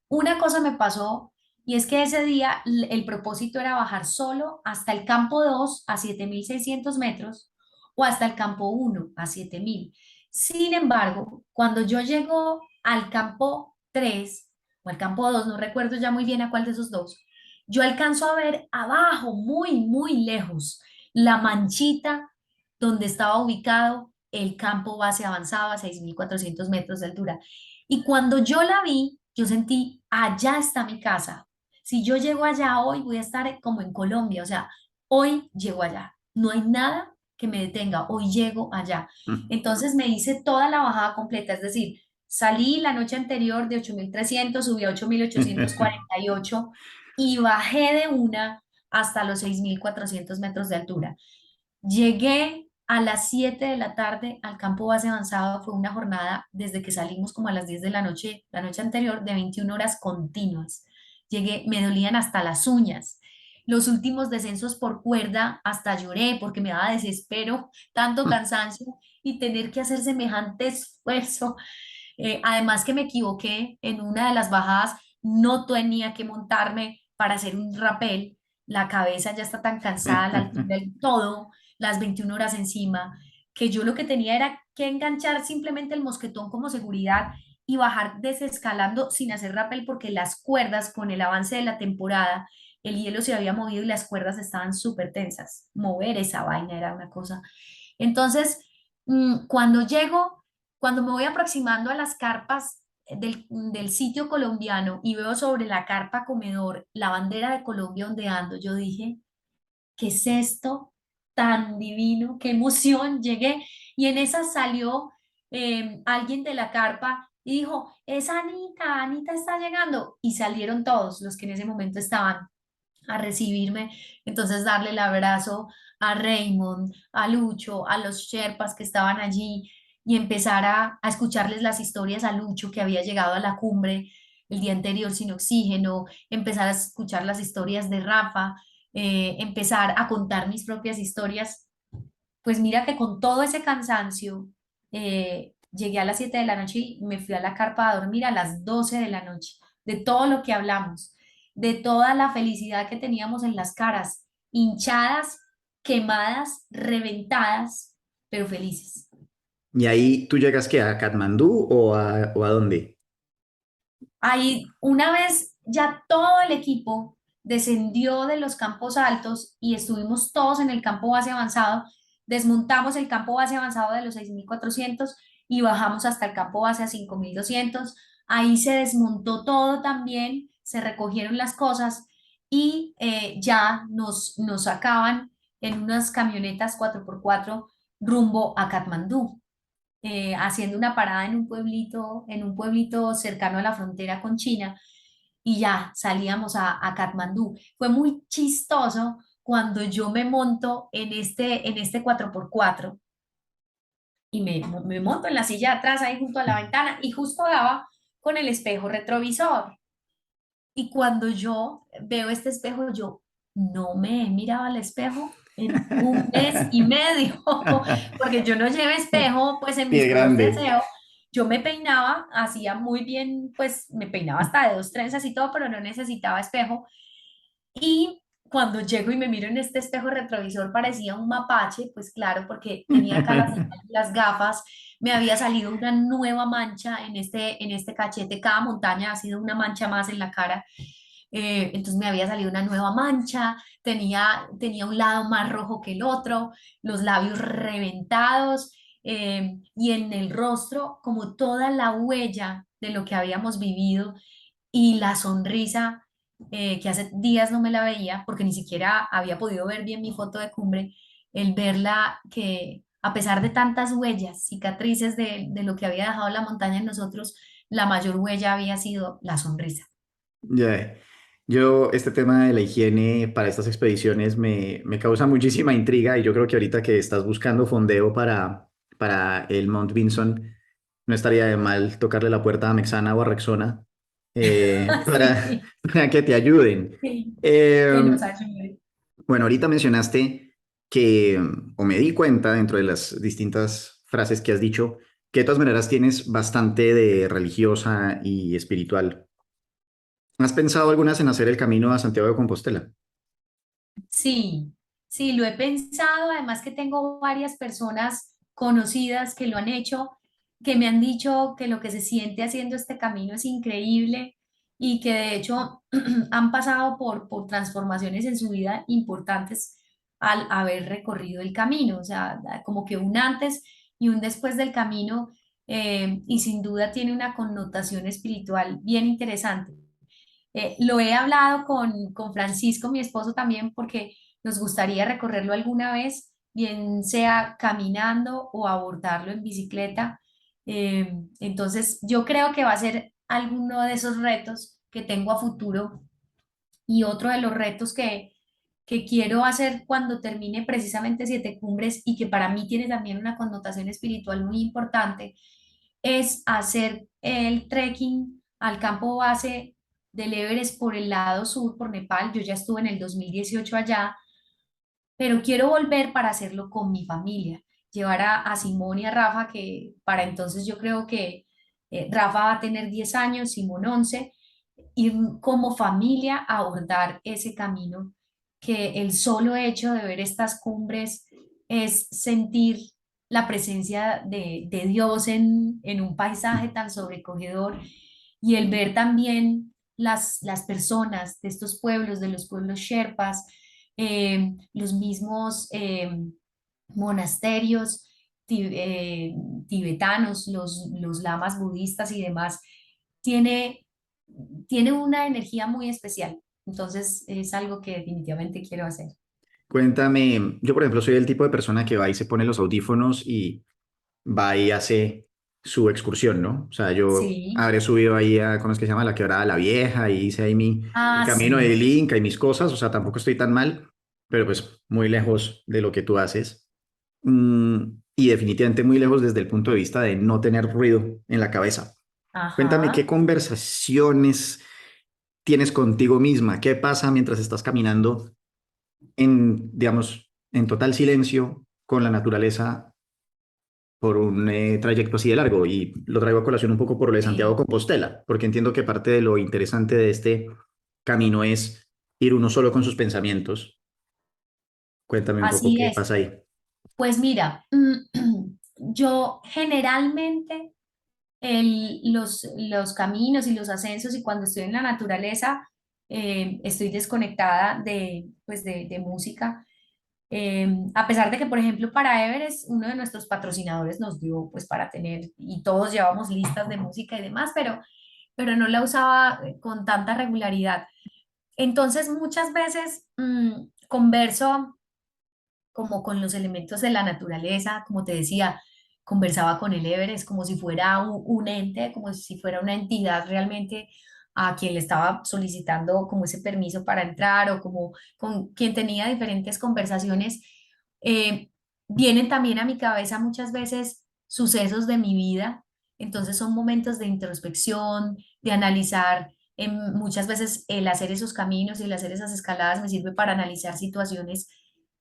Una cosa me pasó y es que ese día el propósito era bajar solo hasta el campo 2 a 7.600 metros o hasta el campo uno a 7.000. Sin embargo, cuando yo llego al campo 3 o al campo 2, no recuerdo ya muy bien a cuál de esos dos, yo alcanzo a ver abajo, muy, muy lejos, la manchita donde estaba ubicado el campo base avanzado a 6.400 metros de altura. Y cuando yo la vi, yo sentí, allá está mi casa. Si yo llego allá hoy, voy a estar como en Colombia, o sea, hoy llego allá. No hay nada que me detenga, hoy llego allá. Entonces me hice toda la bajada completa, es decir, salí la noche anterior de 8.300, subí a 8.848 y bajé de una hasta los 6.400 metros de altura. Llegué a las 7 de la tarde al campo base avanzado. Fue una jornada desde que salimos como a las 10 de la noche anterior, de 21 horas continuas. Llegué, me dolían hasta las uñas. Los últimos descensos por cuerda, hasta lloré porque me daba desespero, tanto cansancio y tener que hacer semejante esfuerzo. Además que me equivoqué en una de las bajadas, no tenía que montarme para hacer un rappel. La cabeza ya está tan cansada, la altura del todo, las 21 horas encima, que yo lo que tenía era que enganchar simplemente el mosquetón como seguridad y bajar desescalando sin hacer rappel porque las cuerdas con el avance de la temporada, el hielo se había movido y las cuerdas estaban súper tensas. Mover esa vaina era una cosa. Entonces, cuando llego, cuando me voy aproximando a las carpas del sitio colombiano y veo sobre la carpa comedor la bandera de Colombia ondeando, yo dije, ¿qué es esto tan divino? ¡Qué emoción! Llegué y en esa salió alguien de la carpa y dijo, es Anita, Anita está llegando. Y salieron todos los que en ese momento estaban a recibirme. Entonces darle el abrazo a Raymond, a Lucho, a los Sherpas que estaban allí y empezar a escucharles las historias a Lucho que había llegado a la cumbre el día anterior sin oxígeno, empezar a escuchar las historias de Rafa, empezar a contar mis propias historias. Pues mira que con todo ese cansancio, llegué a las 7 de la noche y me fui a la carpa a dormir a las 12 de la noche, de todo lo que hablamos, de toda la felicidad que teníamos en las caras, hinchadas, quemadas, reventadas, pero felices. ¿Y ahí tú llegas que a Katmandú o a dónde? Ahí, una vez ya todo el equipo descendió de los campos altos y estuvimos todos en el campo base avanzado, desmontamos el campo base avanzado de los 6.400 y bajamos hasta el campo base a 5.200. Ahí se desmontó todo también, se recogieron las cosas y ya nos sacaban en unas camionetas 4x4 rumbo a Katmandú, haciendo una parada en un pueblito cercano a la frontera con China y ya salíamos a Katmandú. Fue muy chistoso cuando yo me monto en este 4x4 y me monto en la silla de atrás ahí junto a la ventana y justo daba con el espejo retrovisor. Y cuando yo veo este espejo, yo no me he mirado al espejo en un mes y medio, porque yo no llevo espejo, pues en mis Pie cosas de grande. aseo. Yo me peinaba, hacía muy bien, pues me peinaba hasta de dos trenzas y todo, pero no necesitaba espejo. Y cuando llego y me miro en este espejo retrovisor, parecía un mapache, pues claro, porque tenía acá las gafas, me había salido una nueva mancha en este cachete, cada montaña ha sido una mancha más en la cara. Entonces me había salido una nueva mancha, tenía un lado más rojo que el otro, los labios reventados, y en el rostro como toda la huella de lo que habíamos vivido y la sonrisa, que hace días no me la veía porque ni siquiera había podido ver bien mi foto de cumbre, el verla que a pesar de tantas huellas, cicatrices de lo que había dejado la montaña en nosotros, la mayor huella había sido la sonrisa. Ya. Yo, este tema de la higiene para estas expediciones me causa muchísima intriga y yo creo que ahorita que estás buscando fondeo para el Mount Vinson, no estaría de mal tocarle la puerta a Mexana o a Rexona Sí, para que te ayuden. sí, que Eh, nos ayude. bueno, ahorita mencionaste que, o me di cuenta dentro de las distintas frases que has dicho, que de todas maneras tienes bastante de religiosa y espiritual. ¿Has pensado algunas en hacer el camino a Santiago de Compostela? Sí, Sí, lo he pensado, además que tengo varias personas conocidas que lo han hecho, que me han dicho que lo que se siente haciendo este camino es increíble y que de hecho han pasado por transformaciones en su vida importantes al haber recorrido el camino, o sea, como que un antes y un después del camino, y sin duda tiene una connotación espiritual bien interesante. Lo he hablado con Francisco, mi esposo también, porque nos gustaría recorrerlo alguna vez, bien sea caminando o abordarlo en bicicleta. Entonces, yo creo que va a ser alguno de esos retos que tengo a futuro y otro de los retos que quiero hacer cuando termine precisamente Siete Cumbres y que para mí tiene también una connotación espiritual muy importante, es hacer el trekking al campo base del Everest por el lado sur, por Nepal. Yo ya estuve en el 2018 allá, pero quiero volver para hacerlo con mi familia, llevar a Simón y a Rafa, que para entonces yo creo que Rafa va a tener 10 años, Simón 11, ir como familia a abordar ese camino, que el solo hecho de ver estas cumbres es sentir la presencia de Dios en un paisaje tan sobrecogedor y el ver también las personas de estos pueblos, de los pueblos sherpas, los mismos monasterios tibetanos, los lamas budistas y demás, tiene, tiene una energía muy especial. Entonces es algo que definitivamente quiero hacer. Cuéntame, yo por ejemplo soy el tipo de persona que va y se pone los audífonos y va y hace su excursión, ¿no? O sea, yo Sí, habré subido ahí a, ¿cómo es que se llama? La Quebrada La Vieja y hice ahí mi ah, camino de sí, Inca y mis cosas, o sea, tampoco estoy tan mal, pero pues muy lejos de lo que tú haces. Y definitivamente muy lejos desde el punto de vista de no tener ruido en la cabeza. Cuéntame qué ajá. conversaciones tienes contigo misma, qué pasa mientras estás caminando en, digamos, en total silencio con la naturaleza por un trayecto así de largo. Y lo traigo a colación un poco por lo de Santiago Sí, Compostela, porque entiendo que parte de lo interesante de este camino es ir uno solo con sus pensamientos. Cuéntame un poco así qué es. pasa ahí. Pues mira, yo generalmente los caminos y los ascensos y cuando estoy en la naturaleza, estoy desconectada de música. A pesar de que, por ejemplo, para Everest, uno de nuestros patrocinadores nos dio, pues, para tener, y todos llevamos listas de música y demás, pero no la usaba con tanta regularidad. Entonces, muchas veces converso como con los elementos de la naturaleza, como te decía, conversaba con el Everest como si fuera un ente, como si fuera una entidad realmente a quien le estaba solicitando como ese permiso para entrar o como con quien tenía diferentes conversaciones. Eh, Vienen también a mi cabeza muchas veces sucesos de mi vida, entonces son momentos de introspección, de analizar. Muchas veces el hacer esos caminos y el hacer esas escaladas me sirve para analizar situaciones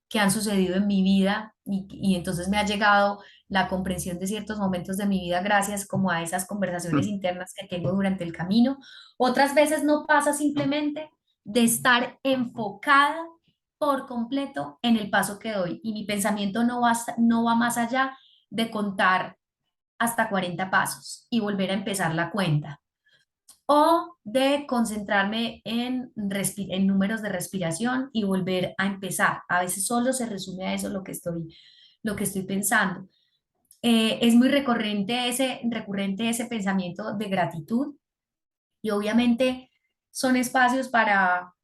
que han sucedido en mi vida y entonces me ha llegado la comprensión de ciertos momentos de mi vida gracias como a esas conversaciones internas que tengo durante el camino. Otras veces no pasa simplemente de estar enfocada por completo en el paso que doy y mi pensamiento no va más allá de contar hasta 40 pasos y volver a empezar la cuenta o de concentrarme en números de respiración y volver a empezar. A veces solo se resume a eso lo que estoy pensando. Es muy recurrente ese pensamiento de gratitud y obviamente son espacios para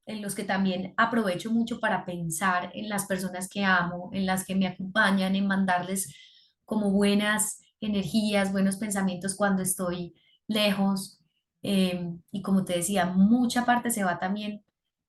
en los que también aprovecho mucho para pensar en las personas que amo, en las que me acompañan, en mandarles como buenas energías, buenos pensamientos cuando estoy lejos. Y como te decía, mucha parte se va también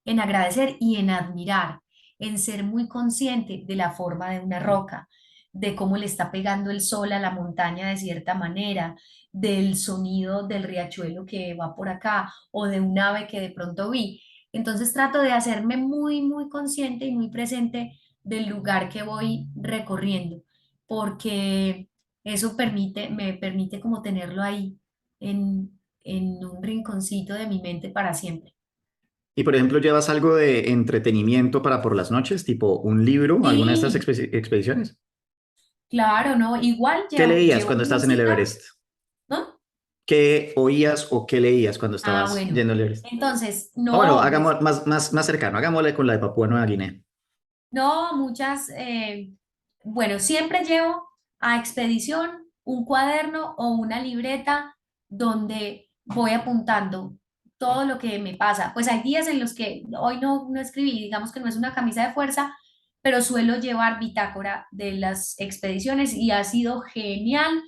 en agradecer y en admirar, en ser muy consciente de la forma de una roca, de cómo le está pegando el sol a la montaña de cierta manera, del sonido del riachuelo que va por acá o de un ave que de pronto vi. Entonces trato de hacerme muy, muy consciente y muy presente del lugar que voy recorriendo, porque eso me permite como tenerlo ahí en un rinconcito de mi mente para siempre. Y por ejemplo, ¿llevas algo de entretenimiento para por las noches, tipo un libro, alguna de estas Sí, expediciones? claro, ¿no? Igual ¿Qué leías llevo cuando estás en el música, Everest? ¿no? ¿Qué oías o qué leías cuando Ah, estabas bueno. yendo al Everest? Entonces, O bueno, no, pues hagamos más cercano, hagámosle con la de Papúa Nueva Guinea. no, muchas, bueno, siempre llevo a expedición un cuaderno o una libreta donde voy apuntando todo lo que me pasa. Pues hay días en los que hoy no escribí, digamos que no es una camisa de fuerza, pero suelo llevar bitácora de las expediciones y ha sido genial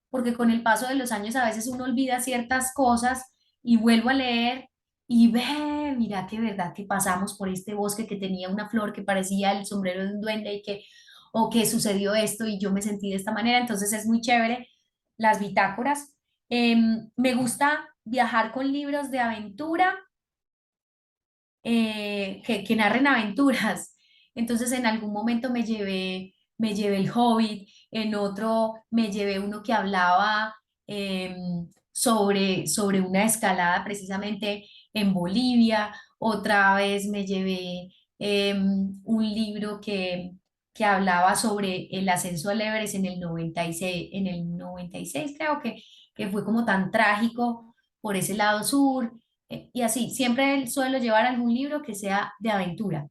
porque con el paso de los años a veces uno olvida ciertas cosas y vuelvo a leer y ve, mira qué verdad que pasamos por este bosque que tenía una flor que parecía el sombrero de un duende y que, o que sucedió esto y yo me sentí de esta manera. Entonces es muy chévere las bitácoras. Me gusta viajar con libros de aventura que narren aventuras. Entonces en algún momento me llevé El Hobbit, en otro me llevé uno que hablaba sobre una escalada precisamente en Bolivia, otra vez me llevé un libro que hablaba sobre el ascenso al Everest en el 96, en el 96 creo que fue como tan trágico por ese lado sur. Y así, siempre suelo llevar algún libro que sea de aventura.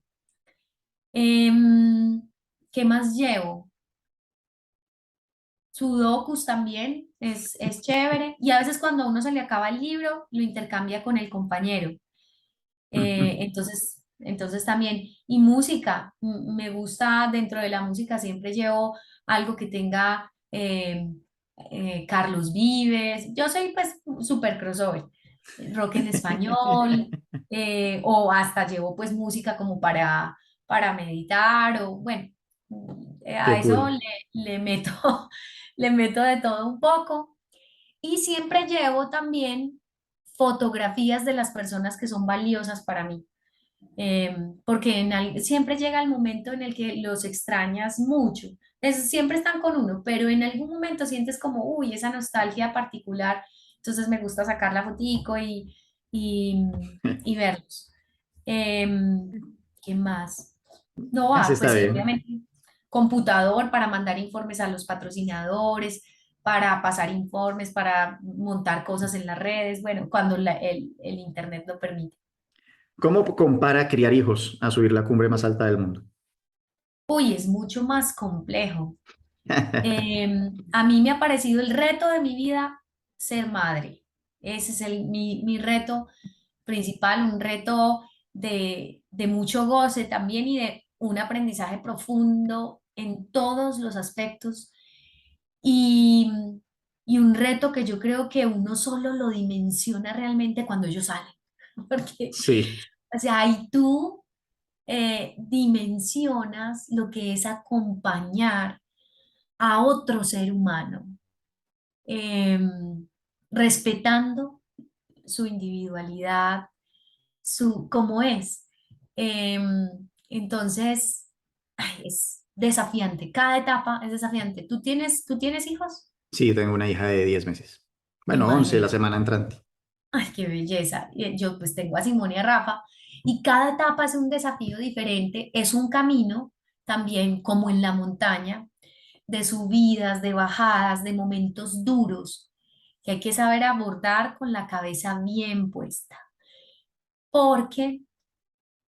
Em, ¿Qué más llevo? Sudokus también es chévere. Y a veces cuando a uno se le acaba el libro, lo intercambia con el compañero. Entonces también. Y música, me gusta dentro de la música, siempre llevo algo que tenga Carlos Vives. Yo soy pues súper crossover, rock en español, o hasta llevo pues música como para meditar, o bueno, Qué a eso cool. le meto, le meto de todo un poco. Y siempre llevo también fotografías de las personas que son valiosas para mí. Porque siempre llega el momento en el que los extrañas mucho. Siempre están con uno, pero en algún momento sientes como, uy, esa nostalgia particular. Entonces me gusta sacar la fotico y, y verlos. Em, ¿Qué más? No, Así pues está sí, bien. obviamente, computador para mandar informes a los patrocinadores, para pasar informes, para montar cosas en las redes, bueno, cuando el internet lo permite. ¿Cómo compara criar hijos a subir la cumbre más alta del mundo? Uy, es mucho más complejo. A mí me ha parecido el reto de mi vida ser madre. Ese es mi reto principal, un reto de mucho goce también y de un aprendizaje profundo en todos los aspectos y, y un reto que yo creo que uno solo lo dimensiona realmente cuando ellos salen, porque, Sí, o sea, ahí tú dimensionas lo que es acompañar a otro ser humano, respetando su individualidad, su cómo es. Em, entonces, ay, es desafiante. Cada etapa es desafiante. ¿Tú tienes hijos? sí, tengo una hija de 10 meses. Bueno, 11 la Imagínate. semana entrante. Ay, qué belleza. Yo pues tengo a Simone y a Rafa y cada etapa es un desafío diferente, es un camino también como en la montaña, de subidas, de bajadas, de momentos duros que hay que saber abordar con la cabeza bien puesta, porque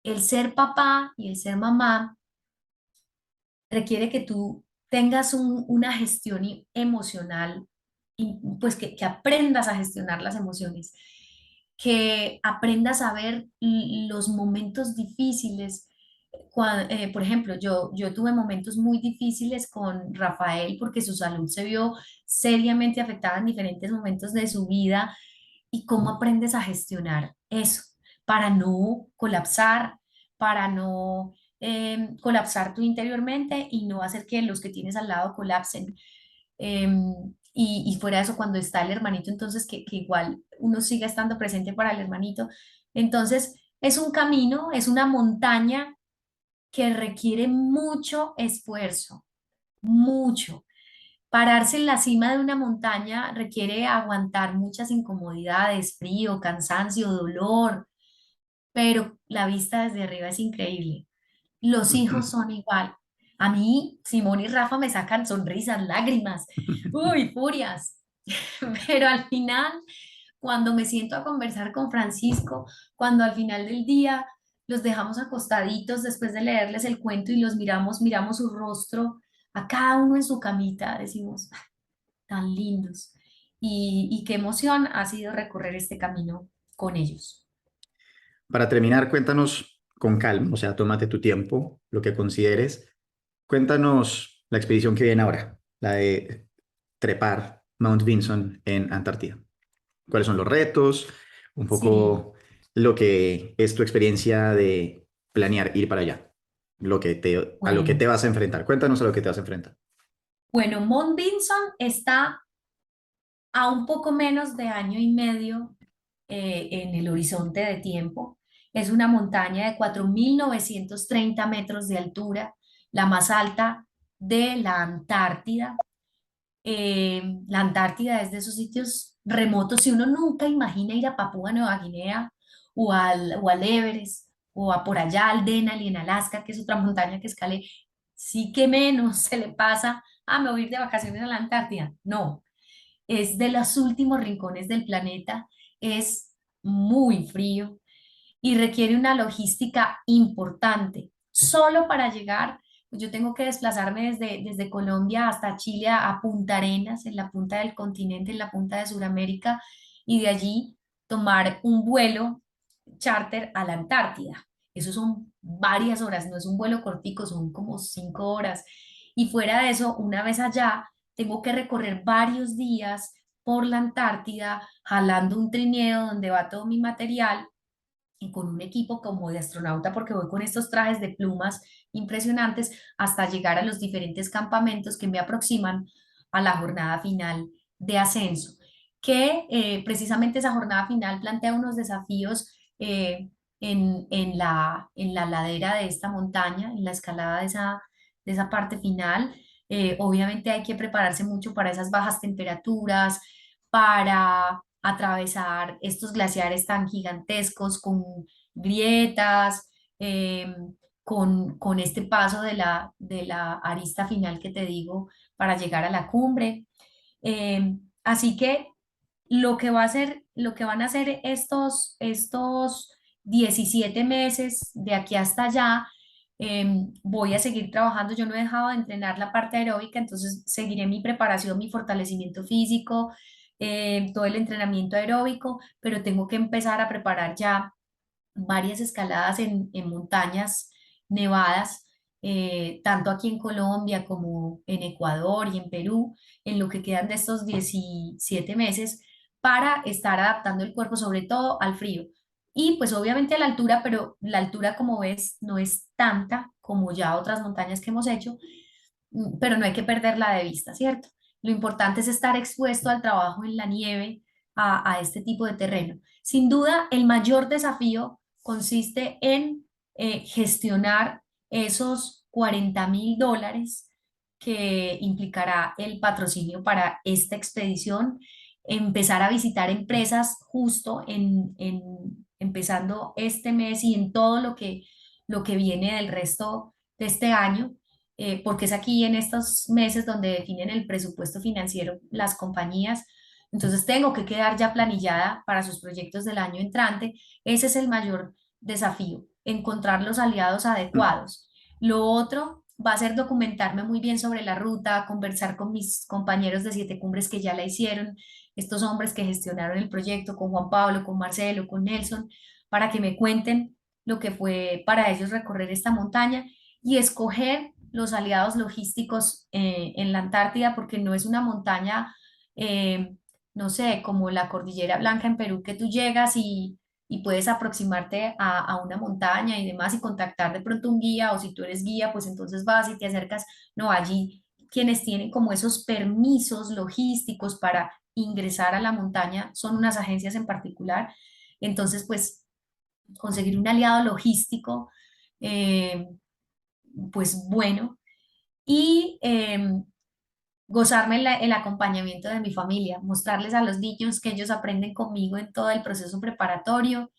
el ser papá y el ser mamá requiere que tú tengas una gestión emocional y pues que aprendas a gestionar las emociones, que aprendas a ver los momentos difíciles. Por ejemplo, yo tuve momentos muy difíciles con Rafael porque su salud se vio seriamente afectada en diferentes momentos de su vida y cómo aprendes a gestionar eso para no colapsar, para no colapsar tú interiormente y no hacer que los que tienes al lado colapsen. Y fuera de eso, cuando está el hermanito, entonces que igual uno siga estando presente para el hermanito. Entonces, es un camino, es una montaña que requiere mucho esfuerzo, mucho. Pararse en la cima de una montaña requiere aguantar muchas incomodidades, frío, cansancio, dolor, pero la vista desde arriba es increíble. Los hijos son igual. A mí, Simón y Rafa me sacan sonrisas, lágrimas, uy, furias. Pero al final, cuando me siento a conversar con Francisco, cuando al final del día los dejamos acostaditos después de leerles el cuento y los miramos, miramos su rostro, a cada uno en su camita, decimos, "Ah, tan lindos". Y qué emoción ha sido recorrer este camino con ellos. Para terminar, cuéntanos con calma, o sea, tómate tu tiempo, lo que consideres. Cuéntanos la expedición que viene ahora, la de trepar Mount Vinson en Antártida. ¿Cuáles son los retos? Un Sí, poco lo que es tu experiencia de planear ir para allá, a lo que te bueno. vas a enfrentar. Cuéntanos a lo que te vas a enfrentar. Bueno, Mount Vinson está a un poco menos de año y medio en el horizonte de tiempo. Es una montaña de 4.930 metros de altura, la más alta de la Antártida. La Antártida es de esos sitios remotos. Si uno nunca imagina ir a Papúa Nueva Guinea o al Everest o a por allá al Denali en Alaska, que es otra montaña que escalé, sí que menos se le pasa, me voy a ir de vacaciones a la Antártida. No, es de los últimos rincones del planeta, es muy frío y requiere una logística importante. Solo para llegar, pues yo tengo que desplazarme desde Colombia hasta Chile a Punta Arenas, en la punta del continente, en la punta de Sudamérica, y de allí tomar un vuelo charter a la Antártida. Eso son varias horas, no es un vuelo cortico, son como 5 horas. Y fuera de eso, una vez allá, tengo que recorrer varios días por la Antártida, jalando un trineo donde va todo mi material y con un equipo como de astronauta, porque voy con estos trajes de plumas impresionantes hasta llegar a los diferentes campamentos que me aproximan a la jornada final de ascenso, que precisamente esa jornada final plantea unos desafíos en la ladera de esta montaña, en la escalada de esa parte final. Obviamente hay que prepararse mucho para esas bajas temperaturas, para atravesar estos glaciares tan gigantescos con grietas, eh, con este paso de la arista final que te digo para llegar a la cumbre. Así que lo que van a hacer estos 17 meses de aquí hasta allá, voy a seguir trabajando. Yo no he dejado de entrenar la parte aeróbica, entonces seguiré mi preparación, mi fortalecimiento físico, todo el entrenamiento aeróbico, pero tengo que empezar a preparar ya varias escaladas en montañas nevadas, tanto aquí en Colombia como en Ecuador y en Perú, en lo que quedan de estos 17 meses, para estar adaptando el cuerpo sobre todo al frío. Y pues obviamente a la altura, pero la altura como ves no es tanta como ya otras montañas que hemos hecho, pero no hay que perderla de vista, ¿cierto? Lo importante es estar expuesto al trabajo en la nieve, a este tipo de terreno. Sin duda, el mayor desafío consiste en gestionar esos $40.000 que implicará el patrocinio para esta expedición, empezar a visitar empresas justo empezando este mes y en todo lo que viene del resto de este año, porque es aquí en estos meses donde definen el presupuesto financiero las compañías. Entonces tengo que quedar ya planillada para sus proyectos del año entrante. Ese es el mayor desafío, encontrar los aliados adecuados. Lo otro va a ser documentarme muy bien sobre la ruta, conversar con mis compañeros de Siete Cumbres que ya la hicieron, estos hombres que gestionaron el proyecto, con Juan Pablo, con Marcelo, con Nelson, para que me cuenten lo que fue para ellos recorrer esta montaña y escoger los aliados logísticos en la Antártida, porque no es una montaña, eh, no sé, como la Cordillera Blanca en Perú, que tú llegas y puedes aproximarte a una montaña y demás y contactar de pronto un guía, o si tú eres guía, pues entonces vas y te acercas. No, allí quienes tienen como esos permisos logísticos para ingresar a la montaña son unas agencias en particular. Entonces, pues conseguir un aliado logístico, eh, pues bueno, y gozarme el acompañamiento de mi familia, mostrarles a los niños que ellos aprenden conmigo en todo el proceso preparatorio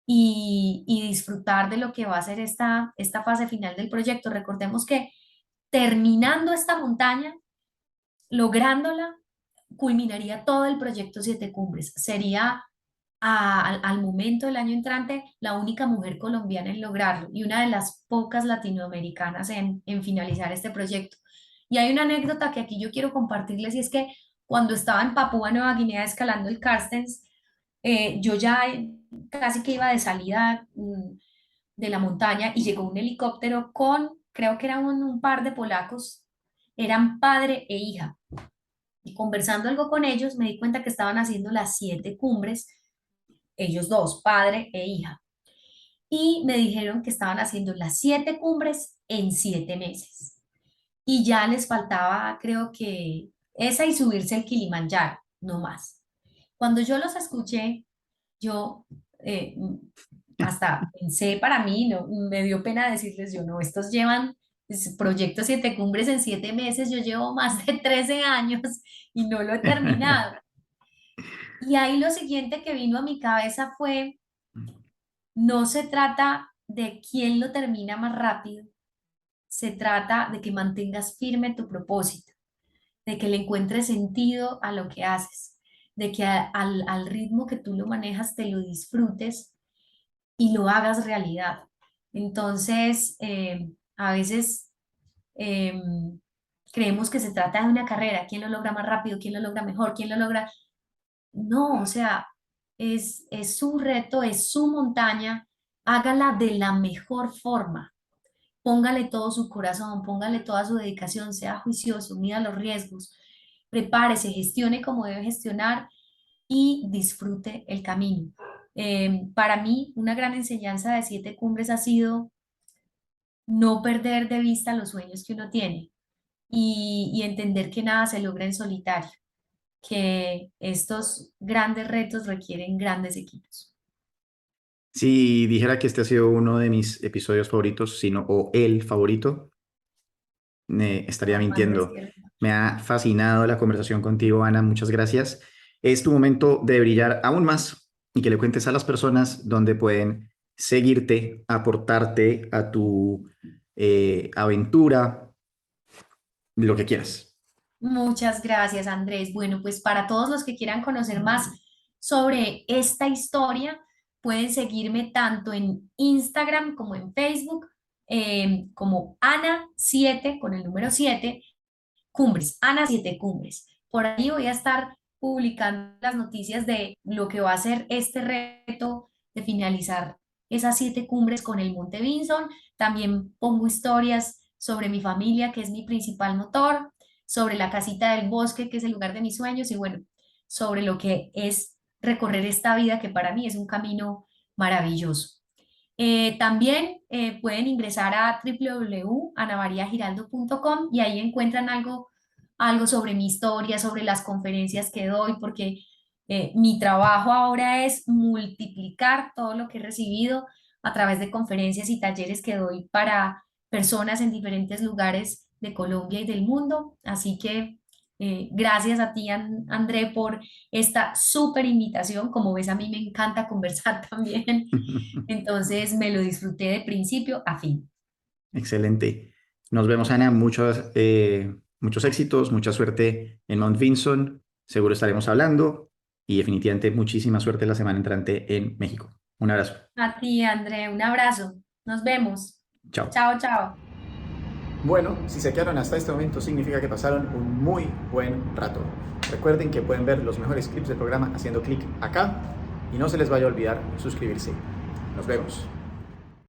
y disfrutar de lo que va a ser esta fase final del proyecto. Recordemos que terminando esta montaña, lográndola, culminaría todo el proyecto Siete Cumbres. Sería al momento del año entrante la única mujer colombiana en lograrlo y una de las pocas latinoamericanas en finalizar este proyecto. Y hay una anécdota que aquí yo quiero compartirles y es que cuando estaba en Papúa Nueva Guinea escalando el Carstens, yo ya casi que iba de salida de la montaña y llegó un helicóptero con, creo que eran un par de polacos, eran padre e hija. Y conversando algo con ellos, me di cuenta que estaban haciendo las siete cumbres, ellos dos, padre e hija. Y me dijeron que estaban haciendo las siete cumbres en 7 meses. Y ya les faltaba, creo que esa y subirse el Kilimanjaro, no más. Cuando yo los escuché, yo hasta pensé para mí, no, me dio pena decirles yo, no, estos llevan proyectos Siete Cumbres en 7 meses, yo llevo más de 13 años y no lo he terminado. Y ahí lo siguiente que vino a mi cabeza fue, no se trata de quién lo termina más rápido, se trata de que mantengas firme tu propósito, de que le encuentres sentido a lo que haces, de que al ritmo que tú lo manejas te lo disfrutes y lo hagas realidad. Entonces, a veces eh, creemos que se trata de una carrera, quién lo logra más rápido, quién lo logra mejor, quién lo logra... No, o sea, es su reto, es su montaña, hágala de la mejor forma. Póngale todo su corazón, póngale toda su dedicación, sea juicioso, mida los riesgos, prepárese, gestione como debe gestionar y disfrute el camino. Para mí, una gran enseñanza de Siete Cumbres ha sido no perder de vista los sueños que uno tiene y entender que nada se logra en solitario, que estos grandes retos requieren grandes equipos. Si dijera que este ha sido uno de mis episodios favoritos, sino o el favorito, estaría Andrés, mintiendo. Me ha fascinado la conversación contigo, Ana. Muchas gracias. Es tu momento de brillar aún más y que le cuentes a las personas dónde pueden seguirte, aportarte a tu aventura, lo que quieras. muchas gracias, Andrés. Bueno, pues para todos los que quieran conocer más sobre esta historia, pueden seguirme tanto en Instagram como en Facebook, como Ana7 con el número 7 Cumbres, Ana 7 Cumbres. Por ahí voy a estar publicando las noticias de lo que va a ser este reto de finalizar esas 7 cumbres con el Monte Vinson. También pongo historias sobre mi familia, que es mi principal motor, sobre la casita del bosque, que es el lugar de mis sueños, y bueno, sobre lo que es recorrer esta vida, que para mí es un camino maravilloso. También pueden ingresar a www.anamariagiraldo.com y ahí encuentran algo sobre mi historia, sobre las conferencias que doy, porque mi trabajo ahora es multiplicar todo lo que he recibido a través de conferencias y talleres que doy para personas en diferentes lugares de Colombia y del mundo. Así que gracias a ti, André, por esta súper invitación. Como ves, a mí me encanta conversar también. Entonces me lo disfruté de principio a fin. Excelente. Nos vemos, Ana. Muchos éxitos, mucha suerte en Mount Vinson. Seguro estaremos hablando y definitivamente muchísima suerte la semana entrante en México. Un abrazo. A ti, André, un abrazo. Nos vemos. Chao. Chao, chao. Bueno, si se quedaron hasta este momento significa que pasaron un muy buen rato. Recuerden que pueden ver los mejores clips del programa haciendo clic acá y no se les vaya a olvidar suscribirse. Nos vemos.